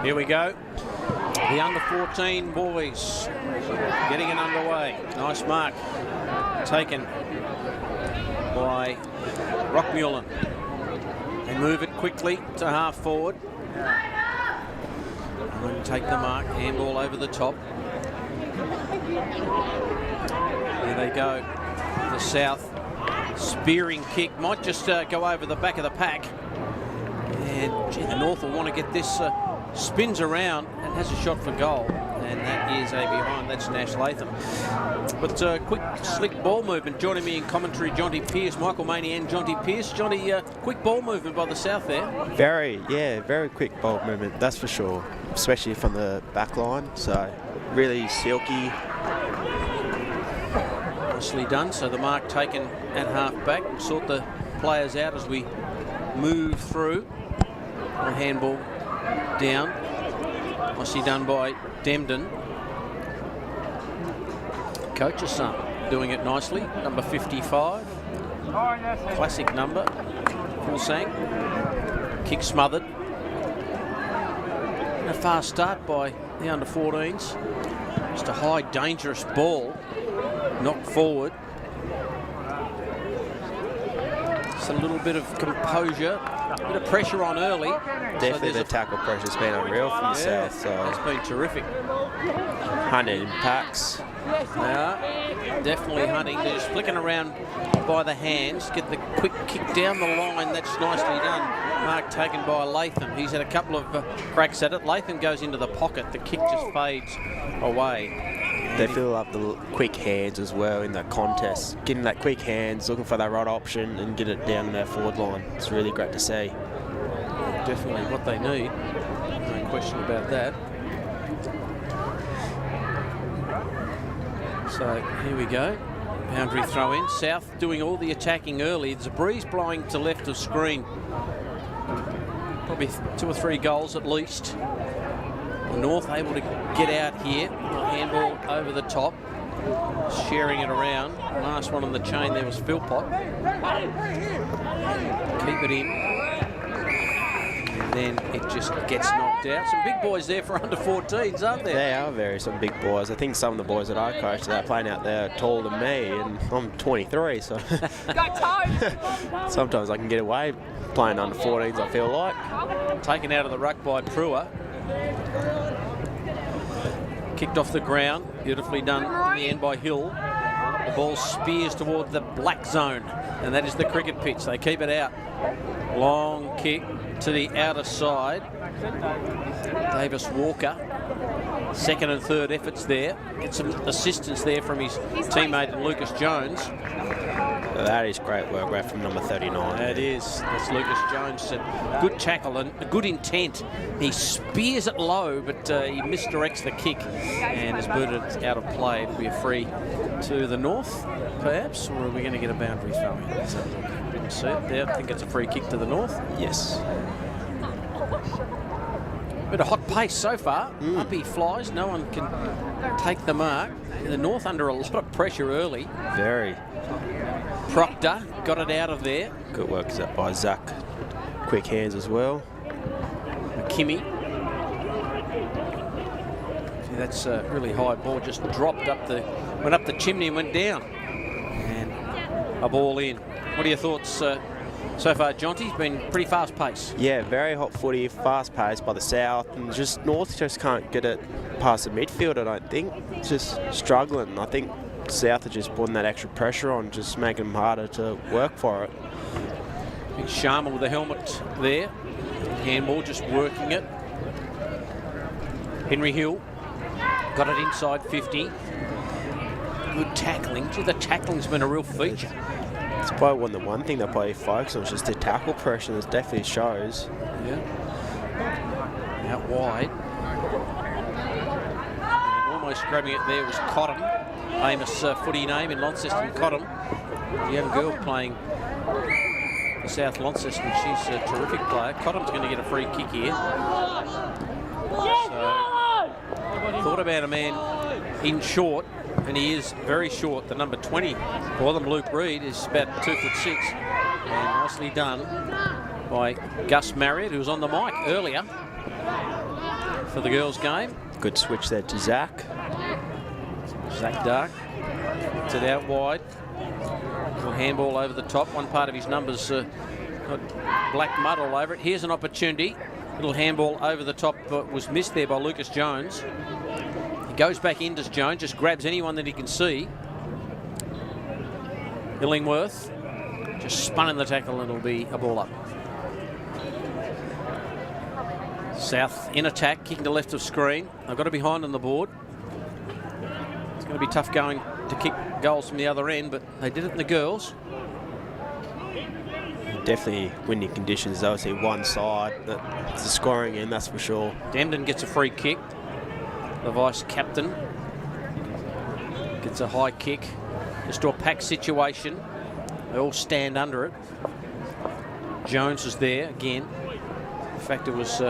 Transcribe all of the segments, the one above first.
Here we go. The under-14 boys getting it underway. Nice mark taken by Rockmullen. They move it quickly to half forward. I'm going to take the mark. Handball over the top. There they go. The South spearing kick might just go over the back of the pack. And gee, the North will want to get this. Spins around and has a shot for goal, and that is a behind. That's Nash Latham. But quick, slick ball movement. Joining me in commentary, Jonty Pearce, Michael Maney and Jonty Pearce. Johnny, quick ball movement by the South there. Very quick ball movement, that's for sure, especially from the back line. So really silky. Nicely done. So the mark taken at half back. Sort the players out as we move through. The handball down. Nicely done by Demden. Coach's son doing it nicely. Number 55. Classic number. Full sang. Kick smothered. And a fast start by the under-14s. Just a high, dangerous ball. Knocked forward. Just a little bit of composure. A bit of pressure on early. Definitely the tackle pressure's been unreal from the South. So it's been terrific. Hunting packs. Yeah, definitely hunting. They're just flicking around by the hands. Get the quick kick down the line. That's nicely done. Mark taken by Latham. He's had a couple of cracks at it. Latham goes into the pocket. The kick just fades away. They fill up the quick hands as well in the contest. Getting that quick hands, looking for that right option and get it down their forward line. It's really great to see. Definitely what they need. No question about that. So here we go. Boundary throw in. South doing all the attacking early. There's a breeze blowing to left of screen. Probably 2 or 3 goals at least. The North able to get out here. Handball over the top. Sharing it around. Last one on the chain there was Philpott. Keep it in. And then it just gets knocked out. Some big boys there for under-14s, aren't there? They are some big boys. I think some of the boys that I coach that are playing out there are taller than me, and I'm 23, so sometimes I can get away playing under-14s, I feel like. Taken out of the ruck by Prua. Kicked off the ground, beautifully done in the end by Hill. The ball spears toward the black zone, and that is the cricket pitch. They keep it out. Long kick to the outer side. Davis Walker, second and third efforts there. Get some assistance there from his teammate Lucas Jones. That is great work right from number 39. That is. That's Lucas Jones. Good tackle and good intent. He spears it low, but he misdirects the kick and is booted out of play. It'll be a free to the North, perhaps, or are we going to get a boundary throw in? Didn't see it there. I think it's a free kick to the North. Yes. Bit of hot pace so far. Up he flies. No one can take the mark. The North under a lot of pressure early. Very. Proctor got it out of there. Good work by Zach. Quick hands as well. McKimmie. See, that's a really high ball. Just dropped up went up the chimney and went down. And a ball in. What are your thoughts so far, Jonty? It's been pretty fast pace. Yeah, very hot footy, fast pace by the South, and just North just can't get it past the midfield, I don't think. It's just struggling. I think South are just putting that extra pressure on, just making them harder to work for it. Big Sharma with the helmet there. Handball just working it. Henry Hill got it inside 50. good tackling. Gee, the tackling's been a real feature. It's probably the one thing they probably focus on is just the tackle pressure. It definitely shows. Yeah. Out wide. And almost grabbing it there was Cotton. Famous footy name in Launceston, Cotton. The young girl playing for South Launceston. She's a terrific player. Cotton's going to get a free kick here. So, thought about a man in short, and he is very short. The number 20 for them, Luke Reed, is about 2'6", and nicely done by Gus Marriott, who was on the mic earlier for the girls' game. Good switch there to Zach. Zach Dark to the out wide. Little handball over the top. One part of his numbers got black mud all over it. Here's an opportunity. Little handball over the top was missed there by Lucas Jones. He goes back in, does Jones, just grabs anyone that he can see. Illingworth just spun in the tackle and it'll be a ball up. South in attack, kicking to left of screen. They've got a behind on the board. It's going to be tough going to kick goals from the other end, but they did it in the girls. Definitely winning conditions, though. See one side, it's the scoring end, that's for sure. Demden gets a free kick. The vice captain gets a high kick. Just to a pack situation. They all stand under it. Jones is there again. In fact, it was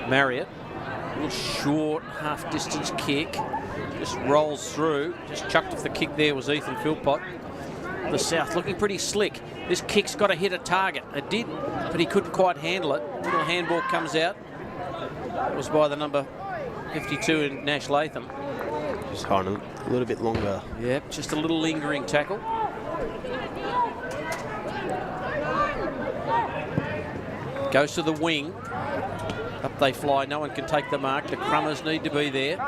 Marriott. A little short half distance kick. Just rolls through. Just chucked off the kick there was Ethan Philpott. The South looking pretty slick. This kick's got to hit a target. It did, but he couldn't quite handle it. Little handball comes out. It was by the number 52 in Nash Latham. Just holding a little bit longer. Yep, just a little lingering tackle. Goes to the wing. Up they fly. No one can take the mark. The Crummers need to be there.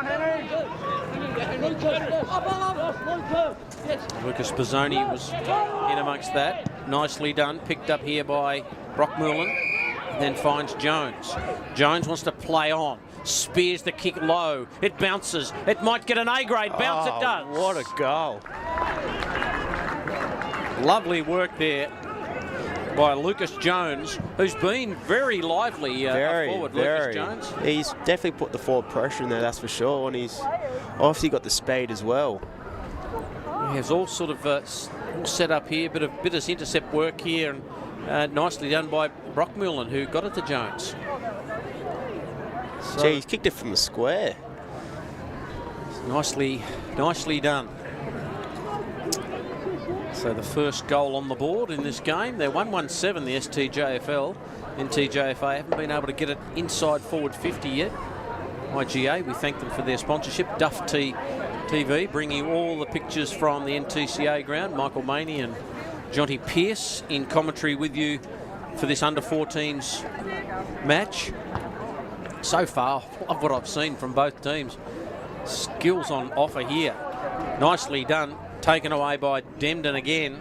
Lucas Bozzoni was in amongst that. Nicely done. Picked up here by Brockmullen. Then finds Jones. Jones wants to play on. Spears the kick low. It bounces. It might get an A-grade bounce. It does. What a goal. Lovely work there by Lucas Jones, who's been very lively forward. Lucas Jones. He's definitely put the forward pressure in there, that's for sure, and he's obviously got the speed as well. He has all sort of all set up here, bit of intercept work here, and nicely done by Brockmullen, who got it to Jones. So, gee, he's kicked it from the square. Nicely done. So the first goal on the board in this game. They're 1-1-7, the STJFL. NTJFA haven't been able to get it inside forward 50 yet. IGA, we thank them for their sponsorship. Duff TV, bringing you all the pictures from the NTCA ground. Michael Maney and Jonty Pearce in commentary with you for this under-14s match. So far, love what I've seen from both teams. Skills on offer here. Nicely done. Taken away by Demden again.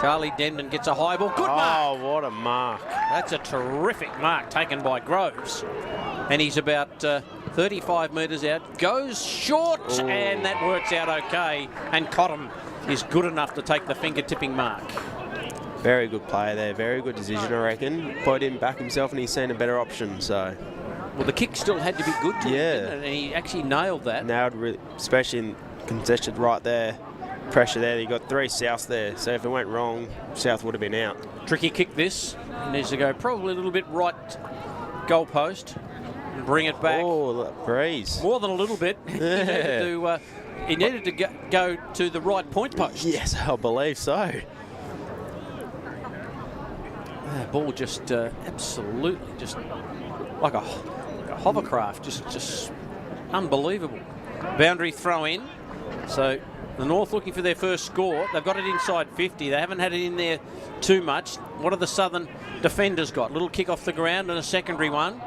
Charlie Demden gets a high ball. Good mark. Oh, what a mark. That's a terrific mark taken by Groves. And he's about 35 metres out. Goes short, and that works out okay. And Cotton is good enough to take the finger-tipping mark. Very good player there. Very good decision, I reckon. Probably didn't back himself, and he's seen a better option, so... Well, the kick still had to be good to him, didn't it? And he actually nailed that. Nailed, really, especially in contested right there. Pressure there. You got 3 Souths there, so if it went wrong, South would have been out. Tricky kick this. He needs to go probably a little bit right goal post and bring it back. Oh, breeze. More than a little bit. Yeah. He needed to go to the right point post. Yes, I believe so. That ball just absolutely just like a hovercraft, just unbelievable. Boundary throw in. So the North looking for their first score. They've got it inside 50. They haven't had it in there too much. What have the Southern defenders got? Little kick off the ground and a secondary one.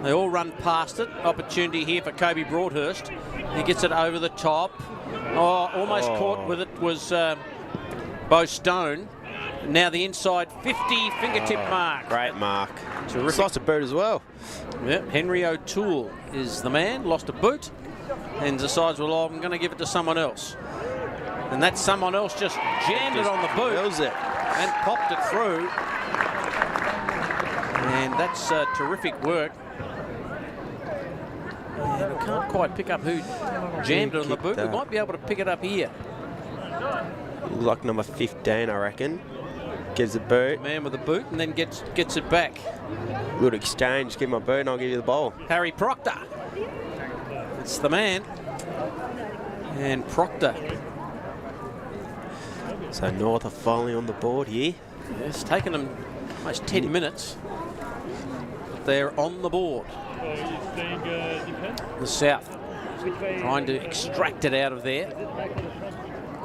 They all run past it. Opportunity here for Kobe Broadhurst. He gets it over the top. Oh, almost caught with it was Bo Stone. Now the inside 50 fingertip mark. Great mark. Terrific. Lost a boot as well. Yep. Henry O'Toole is the man. Lost a boot. and decides, well, I'm going to give it to someone else. And that someone else just jammed it on the boot and popped it through. And that's terrific work. And we can't quite pick up who jammed it on the boot. We might be able to pick it up here. Like number 15, I reckon. Gives the boot. Man with the boot, and then gets it back. Good exchange. Give my boot and I'll give you the ball. Harry Proctor. It's the man. And Proctor. So North are finally on the board here. It's taken them almost 10 minutes. But they're on the board. The South trying to extract it out of there.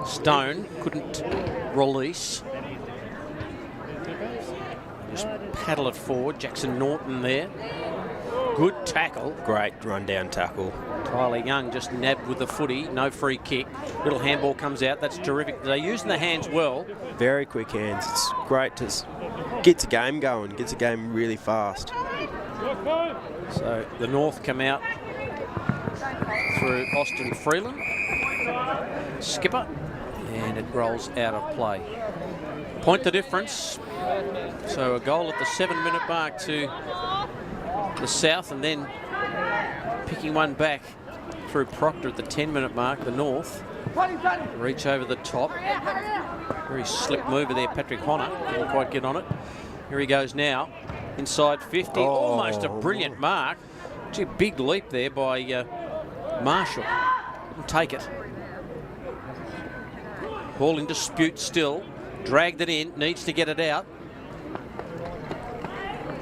Stone couldn't release. Just paddle it forward. Jackson Norton there. Good tackle. Great run-down tackle. Tyler Young just nabbed with the footy. No free kick. Little handball comes out. That's terrific. They're using the hands well. Very quick hands. It's great to get the game going. Gets the game really fast. So the North come out through Austin Freeland. Skipper. And it rolls out of play. Point the difference. So a goal at the 7-minute mark to the South, and then picking one back through Proctor at the 10-minute mark. The North reach over the top. Very slick mover there, Patrick Honor. Didn't quite get on it. Here he goes now. Inside 50. Almost a brilliant mark. Gee, big leap there by Marshall. Couldn't take it. Ball in dispute still. Dragged it in. Needs to get it out.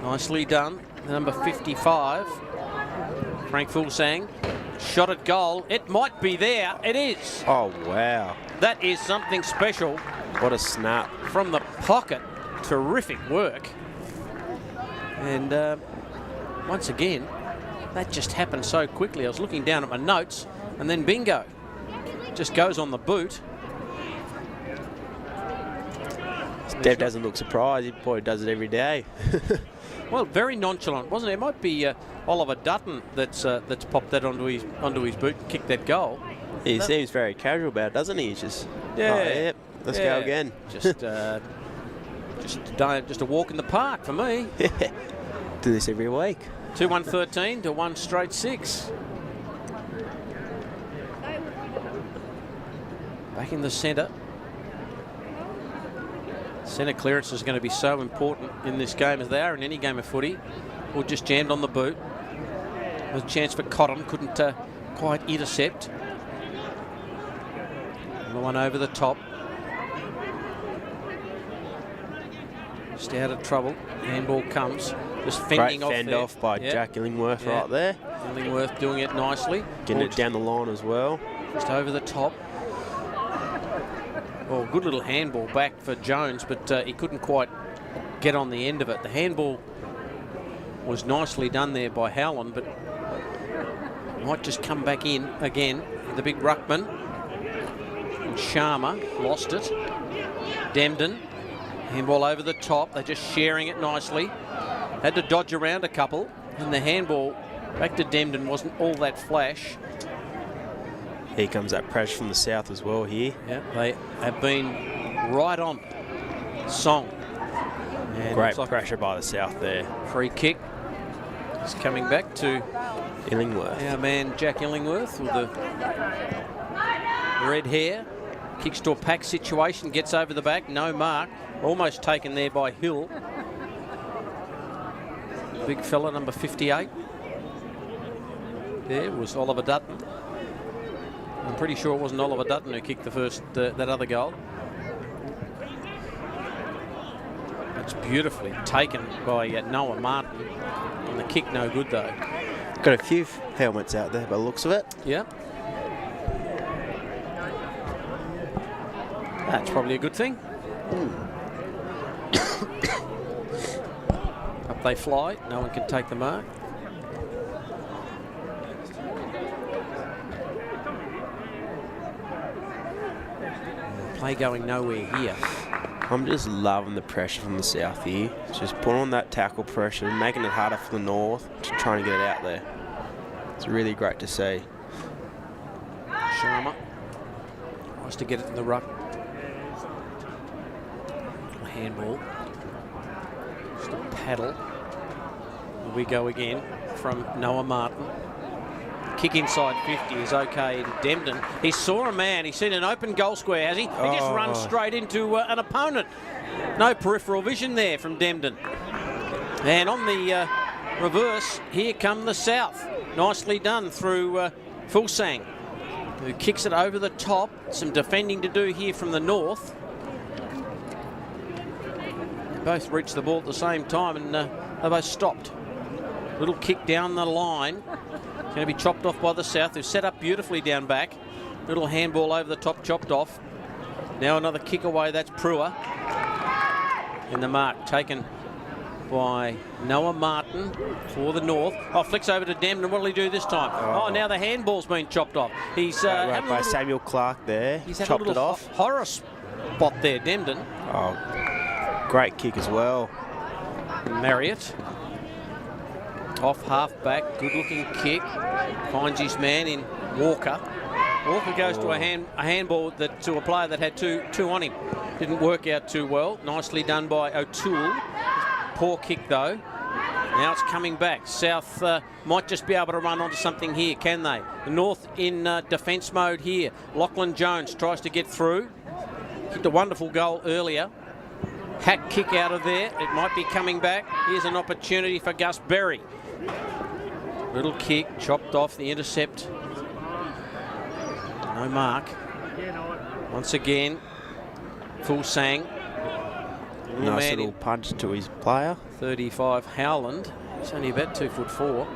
Nicely done. Number 55. Frank Fulsang. Shot at goal. It might be there. It is. Oh, wow. That is something special. What a snap. From the pocket. Terrific work. And once again, that just happened so quickly. I was looking down at my notes, and then bingo. Just goes on the boot. Dev doesn't look surprised. He probably does it every day. Well, very nonchalant, wasn't it? It might be Oliver Dutton that's popped that onto his boot and kicked that goal. He seems very casual about it, doesn't he? Just yeah, let's go again. Just a walk in the park for me. Do this every week. 2-1-13 to 1 straight 6. Back in the centre. Centre clearance is going to be so important in this game, as they are in any game of footy. Or just jammed on the boot. There's a chance for Cotton, couldn't quite intercept. The one over the top. Just out of trouble. Handball comes. Just fending off. Great fend off by Jack Illingworth right there. Illingworth doing it nicely. Getting it down the line as well. Just over the top. Oh, good little handball back for Jones, but he couldn't quite get on the end of it. The handball was nicely done there by Howland, but might just come back in again. The big ruckman. And Sharma lost it. Demden. Handball over the top. They're just sharing it nicely. Had to dodge around a couple. And the handball back to Demden wasn't all that flash. Here comes that pressure from the South as well here. Yeah, they have been right on Song. And great pressure by the South there. Free kick. It's coming back to Illingworth. Our man Jack Illingworth with the red hair. Kicks to a pack situation, gets over the back, no mark. Almost taken there by Hill. Big fella, number 58. There was Oliver Dutton. I'm pretty sure it wasn't Oliver Dutton who kicked the first, that other goal. That's beautifully taken by Noah Martin. And the kick no good though. Got a few helmets out there by the looks of it. Yeah. That's probably a good thing. Up they fly. No one can take the mark. Play going nowhere here. I'm just loving the pressure from the South here. Just putting on that tackle pressure, making it harder for the North, just trying to get it out there. It's really great to see. Sharma tries to get it in the ruck. Handball. Just a paddle. Here we go again from Noah Martin. Kick inside 50 is okay in Dembden. He saw a man. He's seen an open goal square, has he? He just runs straight into an opponent. No peripheral vision there from Dembden. And on the reverse, here come the South. Nicely done through Fulsang, who kicks it over the top. Some defending to do here from the North. They both reached the ball at the same time, and they both stopped. Little kick down the line. It's going to be chopped off by the South, who set up beautifully down back. Little handball over the top, chopped off. Now another kick away, that's Brewer. In the mark, taken by Noah Martin for the North. Oh, flicks over to Dembden. What will he do this time? Oh, now the handball's been chopped off. He's right by Samuel Clark there. He's had chopped a little it off. horror spot there, Dembden. Oh, great kick as well. Marriott. Off half back, good looking kick. Finds his man in Walker. Walker goes to a handball to a player that had two on him. Didn't work out too well. Nicely done by O'Toole. Poor kick though. Now it's coming back. South might just be able to run onto something here, can they? The North in defence mode here. Lachlan Jones tries to get through. Kicked a wonderful goal earlier. Hack kick out of there. It might be coming back. Here's an opportunity for Gus Berry. Little kick, chopped off the intercept. No mark. Once again, Fulsang. Nice little punch to his player. 35 Howland. He's only about 2'4".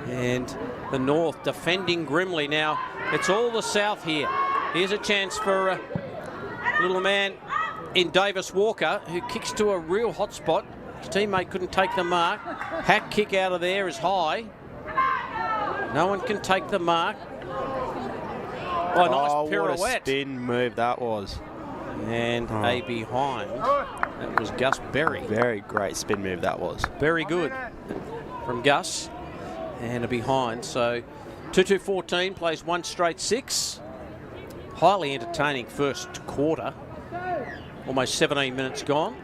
And the North defending grimly. Now, it's all the South here. Here's a chance for a little man in Davis Walker, who kicks to a real hot spot. His teammate couldn't take the mark. Hack kick out of there is high. No one can take the mark. Oh, nice pirouette. What a spin move that was. And a behind. That was Gus Berry. Very great spin move that was. Very good from Gus. And a behind. So 2-2-14 plays one straight 6. Highly entertaining first quarter. Almost 17 minutes gone.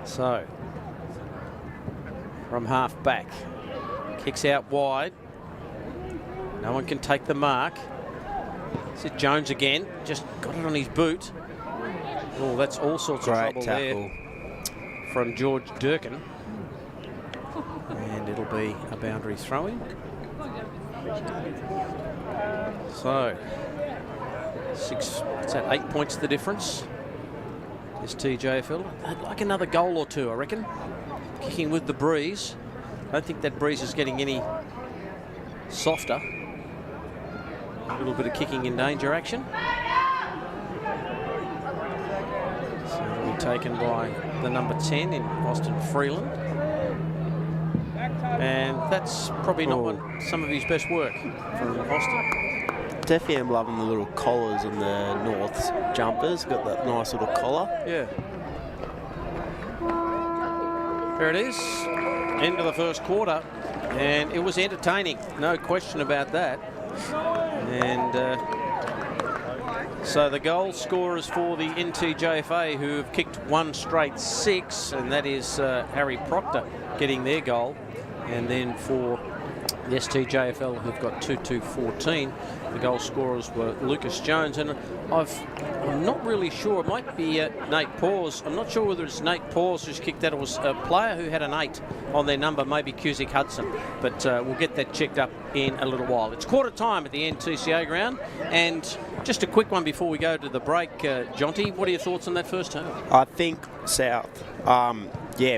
So, from half back, kicks out wide. No one can take the mark. Is it Jones again? Just got it on his boot. Oh, that's all sorts of trouble there from George Durkin. And it'll be a boundary throw-in. So, it's at 8 points the difference. STJFL. I'd like another goal or two, I reckon. Kicking with the breeze. I don't think that breeze is getting any softer. A little bit of kicking in danger action. So it'll be taken by the number 10 in Austin Freeland. And that's probably not some of his best work from Austin. Definitely am loving the little collars on the North's jumpers. Got that nice little collar. Yeah. There it is. End of the first quarter. And it was entertaining. No question about that. And so the goal scorers for the NTJFA, who have kicked one straight 6, and that is Harry Proctor getting their goal. And then for the STJFL, who've got 2-2-14, the goal scorers were Lucas Jones, and I'm not really sure. It might be Nate Paws. I'm not sure whether it's Nate Paws who's kicked that. It was a player who had an 8 on their number, maybe Cusick Hudson. But we'll get that checked up in a little while. It's quarter time at the NTCA ground, and just a quick one before we go to the break, Jonty. What are your thoughts on that first term? I think South,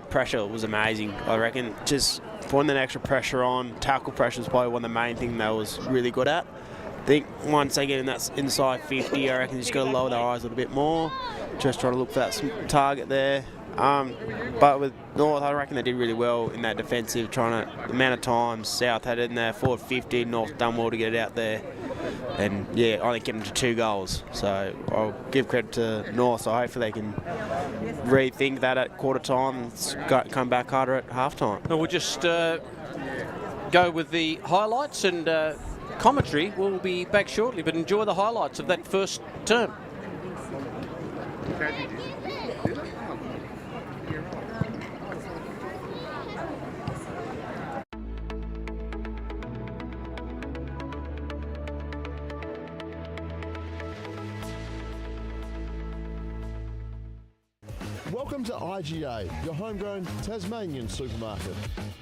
pressure was amazing. I reckon just putting that extra pressure on, tackle pressure is probably one of the main things they was really good at. I think once they get in that inside 50, I reckon you just got to lower their eyes a little bit more, just try to look for that target there. But with North, I reckon they did really well in that defensive, the amount of times South had it in there, forward 50, North done well to get it out there. And yeah, only kept them to 2 goals. So I'll give credit to North, so hopefully they can rethink that at quarter time and come back harder at half time. Well, we'll just go with the highlights, and commentary will be back shortly, but enjoy the highlights of that first term. Welcome to IGA, your homegrown Tasmanian supermarket,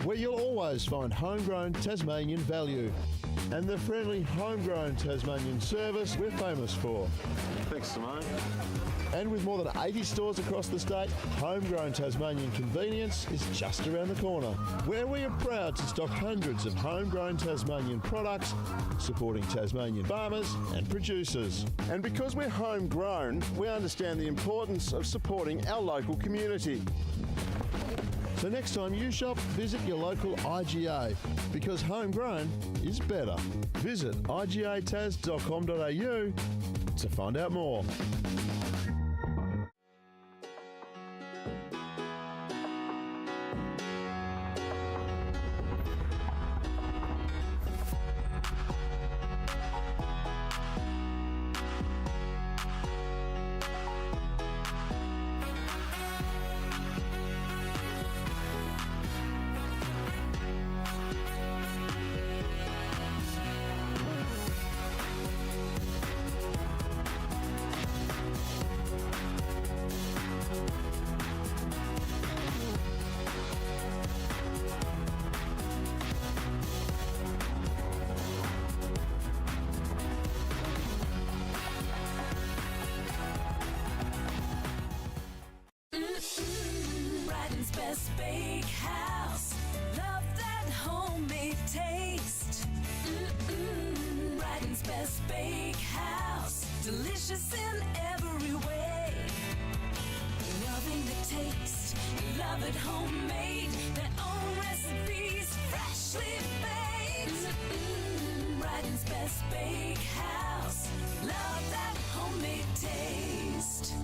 where you'll always find homegrown Tasmanian value and the friendly homegrown Tasmanian service we're famous for. Thanks, Simone. And with more than 80 stores across the state, homegrown Tasmanian convenience is just around the corner, where we are proud to stock hundreds of homegrown Tasmanian products, supporting Tasmanian farmers and producers. And because we're homegrown, we understand the importance of supporting our local community. So next time you shop, visit your local IGA, because homegrown is better. Visit igatas.com.au to find out more. Brighton's best Backhouse. Love that homemade taste. Brighton's best Backhouse. Delicious in every way. Loving the taste. Love it homemade. Their own recipes. Freshly baked. Brighton's best Backhouse. Love that homemade taste.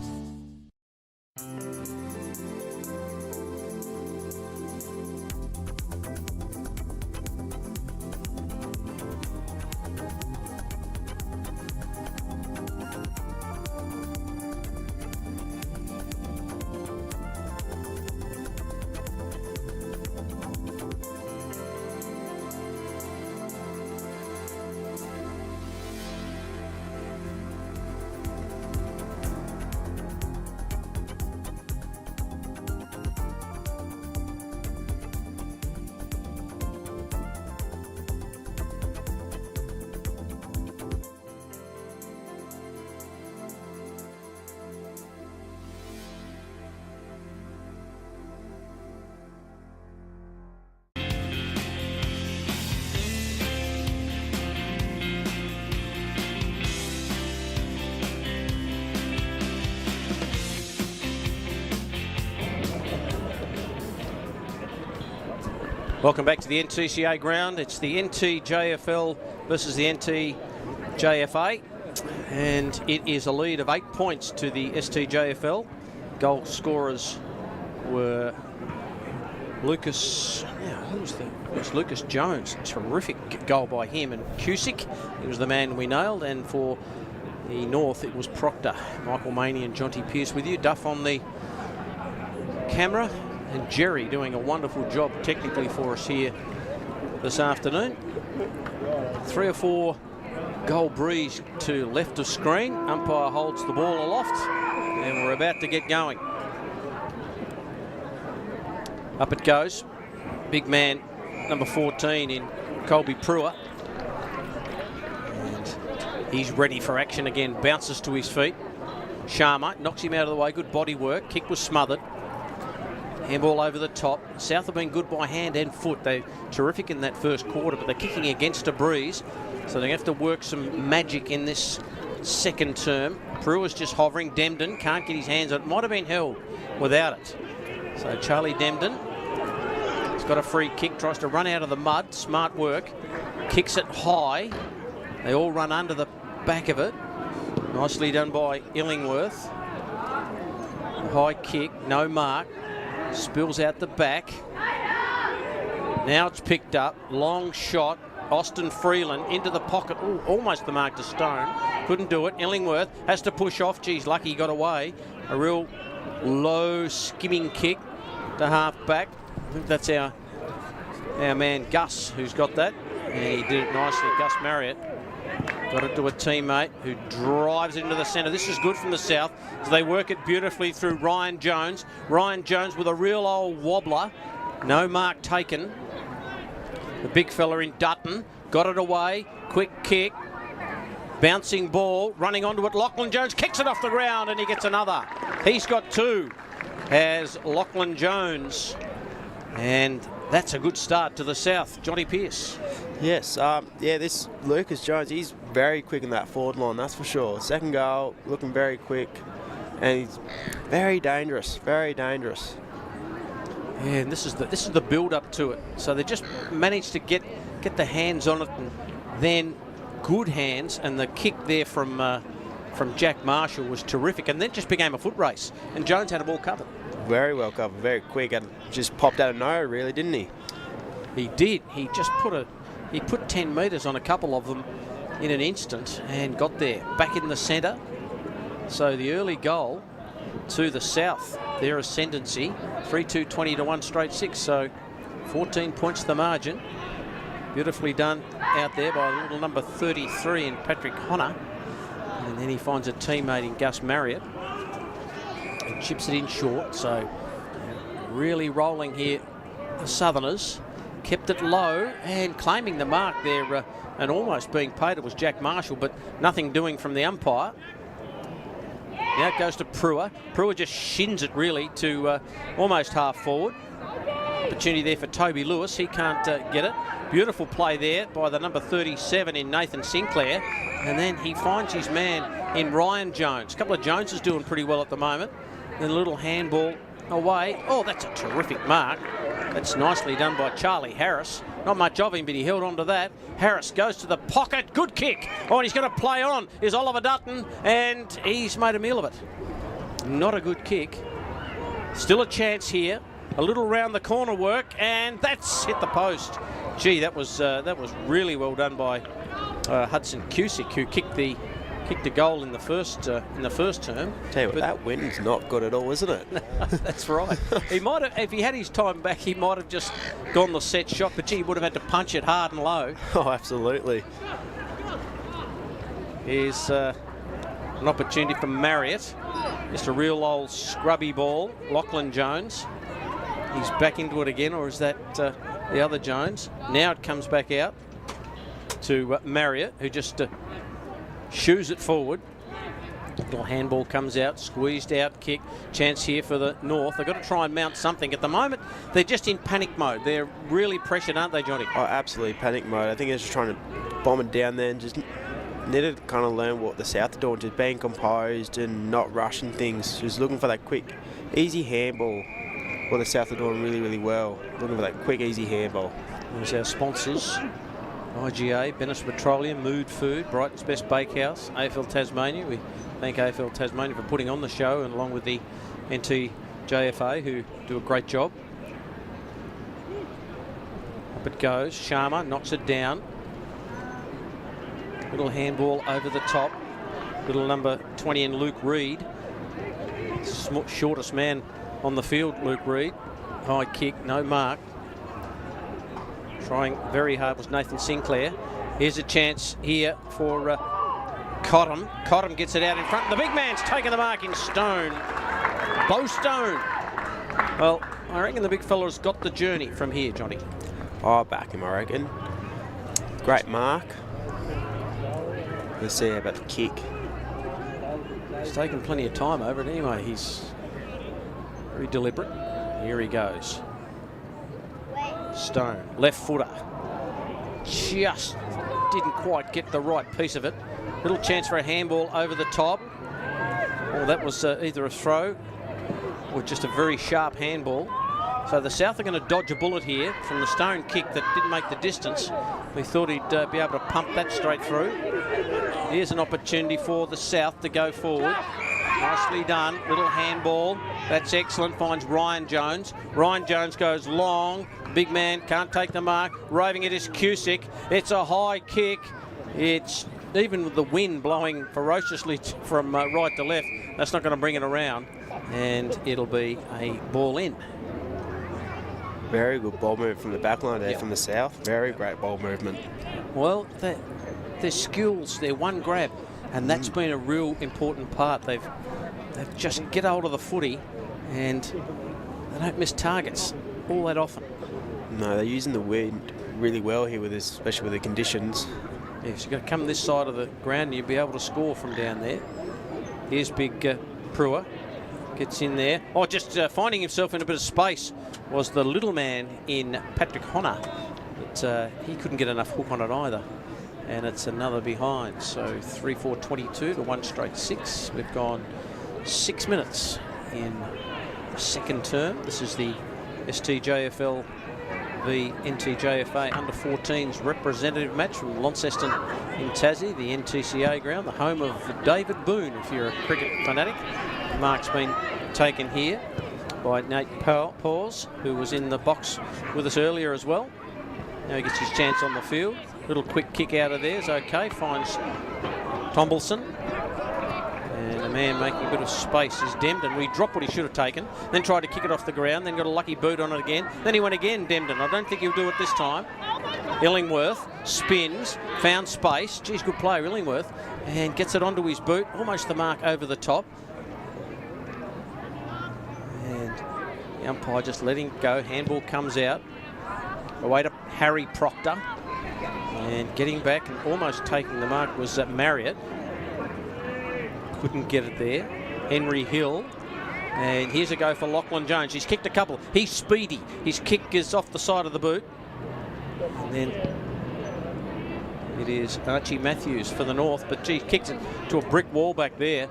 Welcome back to the NTCA ground. It's the NTJFL versus the NTJFA, and it is a lead of 8 points to the STJFL. Goal scorers were Lucas. It was Lucas Jones. Terrific goal by him, and Cusick. He was the man we nailed. And for the North, it was Proctor. Michael Maney and Jonty Pearce with you. Duff on the camera. And Jerry doing a wonderful job technically for us here this afternoon. 3 or 4 goal breeze to left of screen. Umpire holds the ball aloft, and we're about to get going. Up it goes. Big man, number 14 in Colby Brewer. And he's ready for action again. Bounces to his feet. Sharma knocks him out of the way. Good body work. Kick was smothered. Handball over the top. South have been good by hand and foot. They're terrific in that first quarter, but they're kicking against a breeze. So they have to work some magic in this second term. Brewer's just hovering. Demden can't get his hands on it. Might have been held without it. So Charlie Demden has got a free kick. Tries to run out of the mud. Smart work. Kicks it high. They all run under the back of it. Nicely done by Illingworth. High kick. No mark. Spills out the back. Now it's picked up. Long shot. Austin Freeland into the pocket. Ooh, almost the mark to Stone. Couldn't do it. Illingworth has to push off. Geez, lucky he got away. A real low skimming kick to half back. I think that's our man Gus who's got that. And he did it nicely. Gus Marriott got it to a teammate who drives it into the centre. This is good from the south. So they work it beautifully through Ryan Jones. Ryan Jones with a real old wobbler. No mark taken. The big fella in Dutton got it away. Quick kick. Bouncing ball. Running onto it. Lachlan Jones kicks it off the ground and he gets another. He's got two as Lachlan Jones. And that's a good start to the south. Johnny Pearce. Yes, this Lucas Jones, he's very quick in that forward line, that's for sure. Second goal, looking very quick. And he's very dangerous, very dangerous. Yeah, and this is the build-up to it. So they just managed to get the hands on it, and then good hands, and the kick there from Jack Marshall was terrific, and then just became a foot race, and Jones had it all covered. Very well covered, very quick, and just popped out of nowhere, really, didn't he? He did. He just put 10 metres on a couple of them in an instant and got there. Back in the centre. So the early goal to the south, their ascendancy, 3-2, 20 to 1 straight 6. So 14 points the margin. Beautifully done out there by little number 33 in Patrick Honor. And then he finds a teammate in Gus Marriott and chips it in short. So really rolling here, the Southerners. Kept it low and claiming the mark there and almost being paid. It was Jack Marshall, but nothing doing from the umpire. Now it goes to Brewer. Brewer just shins it really to almost half forward. Opportunity there for Toby Lewis. He can't get it. Beautiful play there by the number 37 in Nathan Sinclair. And then he finds his man in Ryan Jones. A couple of Joneses doing pretty well at the moment. Then a little handball away. Oh, that's a terrific mark. That's nicely done by Charlie Harris. Not much of him, but he held on to that. Harris goes to the pocket. Good kick. Oh, and he's going to play on. Is Oliver Dutton, and he's made a meal of it. Not a good kick. Still a chance here. A little round the corner work, and that's hit the post. Gee, that was really well done by Hudson Cusick, who kicked the goal in the first term. Tell you what, that wind's not good at all, isn't it? That's right. He might have, if he had his time back, he might have just gone the set shot, but gee, he would have had to punch it hard and low. Oh, absolutely. Here's an opportunity for Marriott. Just a real old scrubby ball. Lachlan Jones. He's back into it again, or is that the other Jones? Now it comes back out to Marriott, who just shoos it forward. Little handball comes out, squeezed out kick. Chance here for the North. They've got to try and mount something. At the moment, they're just in panic mode. They're really pressured, aren't they, Johnny? Oh, absolutely panic mode. I think they're just trying to bomb it down there and just needed to kind of learn what the South are doing, just being composed and not rushing things. Just looking for that quick, easy handball. What the South are doing really, really well. Looking for that quick, easy handball. There's our sponsors. IGA, Bennett Petroleum, Mood Food, Brighton's Best Bakehouse, AFL Tasmania. We thank AFL Tasmania for putting on the show, and along with the NTJFA, who do a great job. Up it goes. Sharma knocks it down. Little handball over the top. Little number 20 in Luke Reed. Shortest man on the field, Luke Reed. High kick, no mark. Trying very hard was Nathan Sinclair. Here's a chance here for Cottam. Cottam gets it out in front. The big man's taken the mark in Stone. Bo Stone. Well, I reckon the big fella's got the journey from here, Johnny. I'll back him, I reckon. Great mark. Let's see about the kick. He's taken plenty of time over it anyway. He's very deliberate. Here he goes. Stone, left footer. Just didn't quite get the right piece of it. Little chance for a handball over the top. Well, that was either a throw or just a very sharp handball. So the South are going to dodge a bullet here from the Stone kick that didn't make the distance. We thought he'd be able to pump that straight through. Here's an opportunity for the South to go forward. Nicely done. Little handball. That's excellent. Finds Ryan Jones. Ryan Jones goes long. Big man can't take the mark. Roving it is Cusick. It's a high kick. It's even with the wind blowing ferociously from right to left. That's not going to bring it around. And it'll be a ball in. Very good ball movement from the back line there from the south. Very great ball movement. Well, their skills, their one grab, and that's been a real important part. They've just get hold of the footy and they don't miss targets all that often. No, they're using the wind really well here with this, especially with the conditions. Yes, you've got to come this side of the ground and you'll be able to score from down there. Here's big Brewer. Gets in there. Oh, just finding himself in a bit of space was the little man in Patrick Honor. But he couldn't get enough hook on it either. And it's another behind. So 3-4-22 to 1-6. We've gone 6 minutes in the second term. This is the STJFL v NTJFA under 14s representative match from Launceston in Tassie, the NTCA ground, the home of David Boone, if you're a cricket fanatic. Mark's been taken here by Nate Paws, who was in the box with us earlier as well. Now he gets his chance on the field. Little quick kick out of there is okay. Finds Tombleson. And the man making a bit of space is Demden. We dropped what he should have taken, then tried to kick it off the ground, then got a lucky boot on it again. Then he went again, Demden. I don't think he'll do it this time. Illingworth spins, found space. Geez, good play, Illingworth. And gets it onto his boot. Almost the mark over the top. And the umpire just letting go. Handball comes out. Away to Harry Proctor. And getting back and almost taking the mark was Marriott. Couldn't get it there. Henry Hill. And here's a go for Lachlan Jones. He's kicked a couple. He's speedy. His kick is off the side of the boot. And then it is Archie Matthews for the North. But gee, kicked it to a brick wall back there.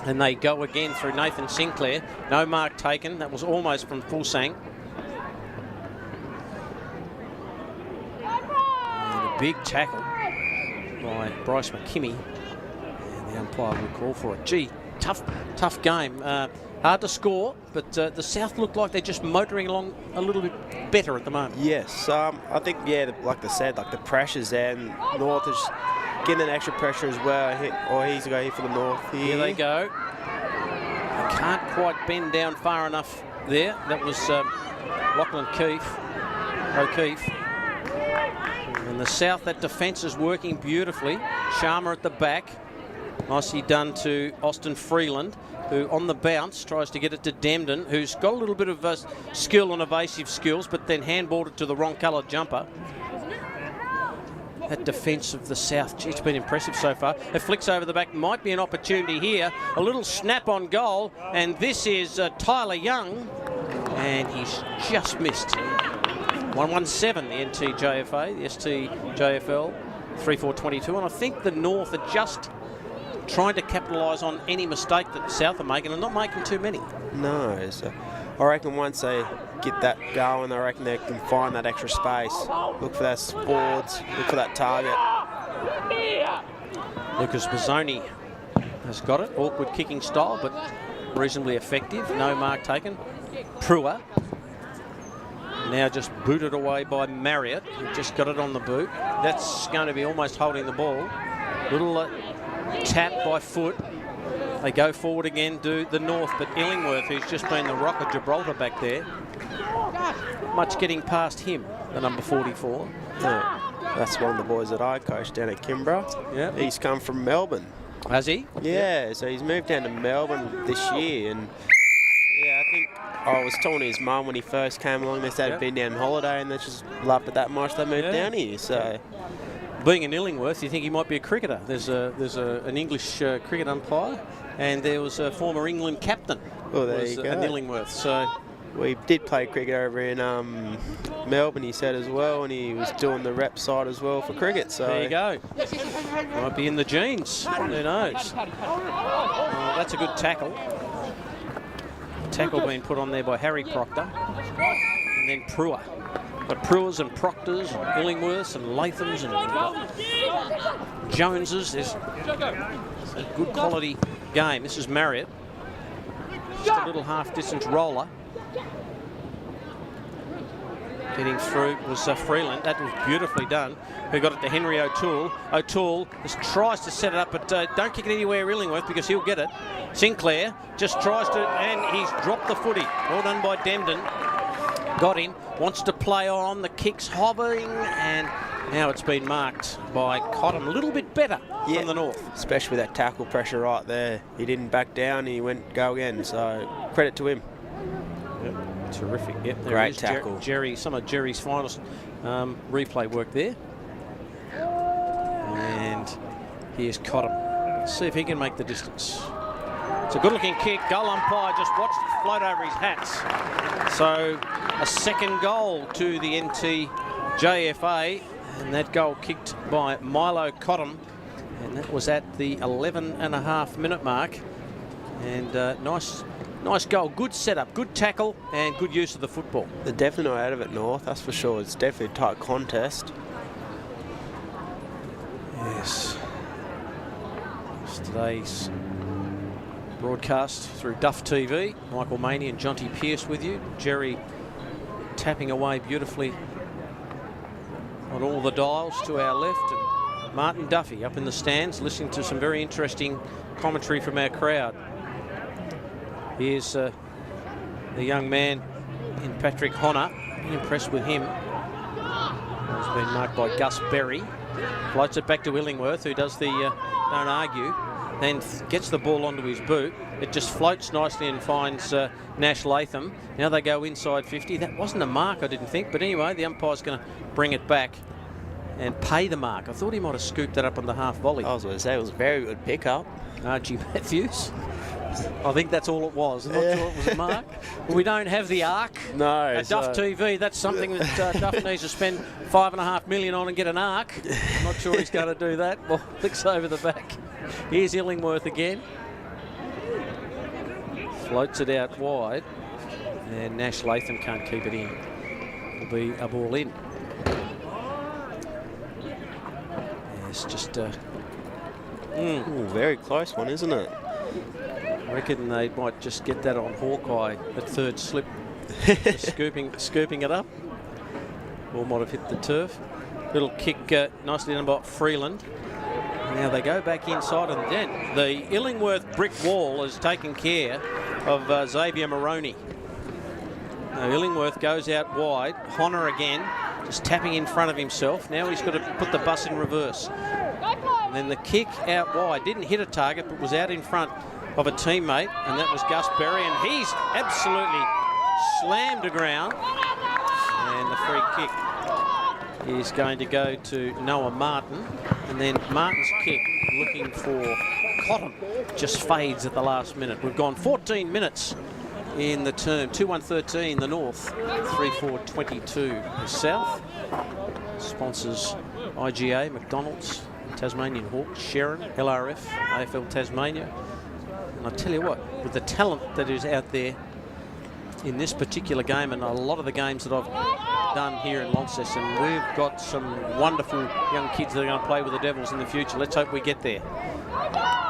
And they go again through Nathan Sinclair. No mark taken. That was almost from Fulsang. And a big tackle by Bryce McKimmie. The umpire will call for it. Gee, tough game. Hard to score, but the South look like they're just motoring along a little bit better at the moment. Yes, I think, yeah, like I said, like the pressure's there, and North is getting an extra pressure as well. He's going to go here for the North. Here they go. They can't quite bend down far enough there. That was Lachlan O'Keefe. And the South, that defence is working beautifully. Sharma at the back. Nicely done to Austin Freeland, who on the bounce tries to get it to Demden, who's got a little bit of skill and evasive skills, but then handballed it to the wrong coloured jumper. That defence of the South, gee, it's been impressive so far. It flicks over the back, might be an opportunity here. A little snap on goal, and this is Tyler Young, and he's just missed. 117, the NTJFA, the STJFL, 3-4-22, and I think the North are just trying to capitalise on any mistake that South are making and not making too many. No, so I reckon once they get that going, I reckon they can find that extra space. Look for those forwards, look for that target. Lucas Mazzoni has got it. Awkward kicking style, but reasonably effective. No mark taken. Brewer. Now just booted away by Marriott, who just got it on the boot. That's going to be almost holding the ball. Little tap by foot. They go forward again, do the North, but Illingworth, who's just been the rock of Gibraltar back there, much getting past him, the number 44. Yeah, that's one of the boys that I coached down at Kimbra. Yeah, he's come from Melbourne. Has he? Yeah, so he's moved down to Melbourne this year, and yeah, I think I was talking to his mum when he first came along. They said he'd been down on holiday, and they just loved it that much. They moved down here. So, being in Illingworth, you think he might be a cricketer. There's an English cricket umpire, and there was a former England captain. Well, there you go. In Illingworth. So we did play cricket over in Melbourne, he said as well, and he was doing the rep side as well for cricket. So there you go. Might be in the genes. Who knows? That's a good tackle. Tackle being put on there by Harry Proctor, and then Brewer. But Brewers and Proctors and Illingworths and Lathams and Joneses. There's a good quality game. This is Marriott. Just a little half-distance roller. Getting through was Freeland. That was beautifully done. Who got it to Henry O'Toole. O'Toole just tries to set it up, but don't kick it anywhere, Illingworth, because he'll get it. Sinclair just tries to, and he's dropped the footy. Well done by Demden. Got him. Wants to play on. The kick's hovering, and now it's been marked by Cottam. A little bit better from the North. Especially with that tackle pressure right there. He didn't back down. He went go again. So credit to him. Yep. Terrific. Yep. Great tackle. Some of Jerry's finest replay work there. And here's Cottam. Let's see if he can make the distance. It's a good-looking kick. Goal umpire just watched it float over his hats. So a second goal to the NTJFA, and that goal kicked by Milo Cottam, and that was at the 11.5-minute mark. And nice goal, good setup, good tackle, and good use of the football. They're definitely not out of it, North, that's for sure. It's definitely a tight contest. Yes. It's today's broadcast through Duff TV. Michael Maney and Jonty Pearce with you. Jerry tapping away beautifully on all the dials to our left, and Martin Duffy up in the stands listening to some very interesting commentary from our crowd. Here's the young man in Patrick Honor. Impressed with him. He's been marked by Gus Berry. Floats it back to Illingworth, who does the don't argue. Then gets the ball onto his boot. It just floats nicely and finds Nash Latham. Now they go inside 50. That wasn't a mark, I didn't think. But anyway, the umpire's going to bring it back and pay the mark. I thought he might have scooped that up on the half volley. I was going to say, it was a very good pickup. Archie Matthews. I think that's all it was. I'm not sure it was a mark. We don't have the arc. No. At Duff TV, that's something that Duff needs to spend $5.5 million on and get an arc. I'm not sure he's going to do that. Well, flicks over the back. Here's Illingworth again. Floats it out wide. And Nash Latham can't keep it in. It'll be a ball in. It's just Ooh, very close one, isn't it? I reckon they might just get that on Hawkeye at third slip. scooping it up. Ball might have hit the turf. Little kick nicely done by Freeland. Now they go back inside, and then the Illingworth brick wall is taking care of Xavier Moroney. Now Illingworth goes out wide. Honor again, just tapping in front of himself. Now he's got to put the bus in reverse. And then the kick out wide didn't hit a target, but was out in front of a teammate, and that was Gus Berry, and he's absolutely slammed to ground. And the free kick is going to go to Noah Martin, and then Martin's kick, looking for Cottam, just fades at the last minute. We've gone 14 minutes in the term. 2-1-13 the North, 3-4-22 the South. Sponsors IGA, McDonalds, Tasmanian Hawks, Sherrin, LRF, AFL Tasmania. And I tell you what, with the talent that is out there in this particular game, and a lot of the games that I've done here in Launceston, we've got some wonderful young kids that are going to play with the Devils in the future. Let's hope we get there.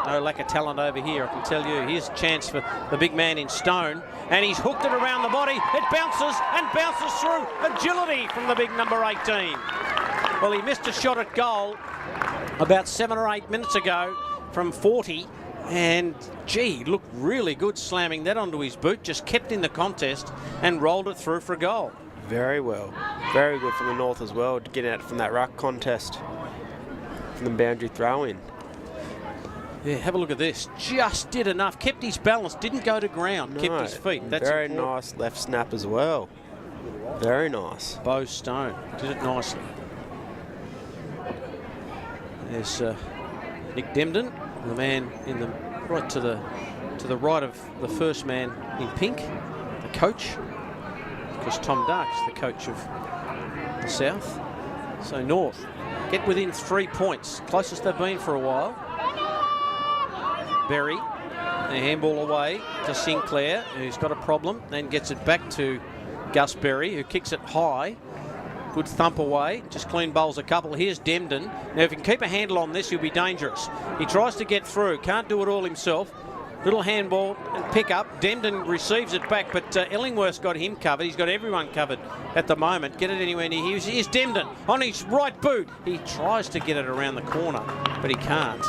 No lack of talent over here, I can tell you. Here's a chance for the big man in Stone, and he's hooked it around the body. It bounces and bounces through. Agility from the big number 18. Well, he missed a shot at goal about 7 or 8 minutes ago from 40. And, gee, looked really good slamming that onto his boot. Just kept in the contest and rolled it through for a goal. Very well. Very good from the North as well to get out from that ruck contest. From the boundary throw-in. Yeah, have a look at this. Just did enough. Kept his balance. Didn't go to ground. Kept his feet. That's very important. nice left snap as well. Very nice. Bo Stone did it nicely. There's Nick Demden, the man in the right to the right of the first man in pink, the coach, because Tom Dark's the coach of the South. So North get within 3 points, closest they've been for a while. Berry, a handball away to Sinclair, who's got a problem, then gets it back to Gus Berry, who kicks it high. Good thump away, just clean bowls a couple. Here's Demden. Now, if he can keep a handle on this, he'll be dangerous. He tries to get through, can't do it all himself. Little handball and pick up. Demden receives it back, but Illingworth's got him covered. He's got everyone covered at the moment. Get it anywhere near. Here's Demden on his right boot. He tries to get it around the corner, but he can't.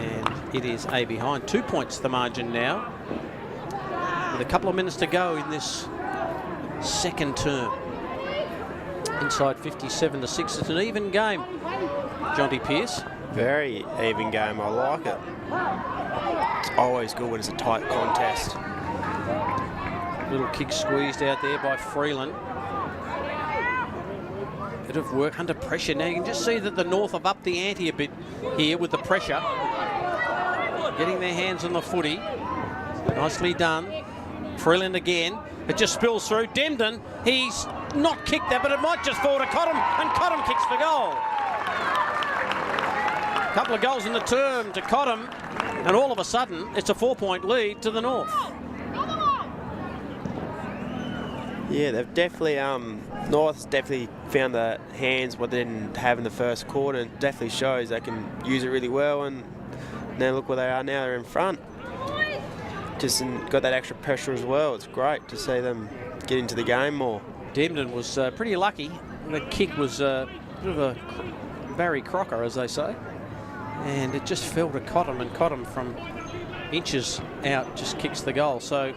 And it is a behind. 2 points the margin now, with a couple of minutes to go in this second term. Inside 57-6. It's an even game, Jonty Pearce. Very even game. I like it. It's always good when it's a tight contest. Little kick squeezed out there by Freeland. Bit of work under pressure now. You can just see that the North have upped the ante a bit here with the pressure. Getting their hands on the footy. Nicely done. Freeland again. It just spills through. Demden, he's not kicked that, but it might just fall to Cottam, and Cottam kicks for goal. A couple of goals in the term to Cottam, and all of a sudden, it's a 4-point lead to the North. Yeah, they've definitely, North's definitely found the hands what they didn't have in the first quarter. It definitely shows they can use it really well, and now look where they are now, they're in front. Just got that extra pressure as well. It's great to see them get into the game more. Demden was pretty lucky. The kick was a bit of a Barry Crocker, as they say. And it just fell to Cottam, and Cottam from inches out just kicks the goal. So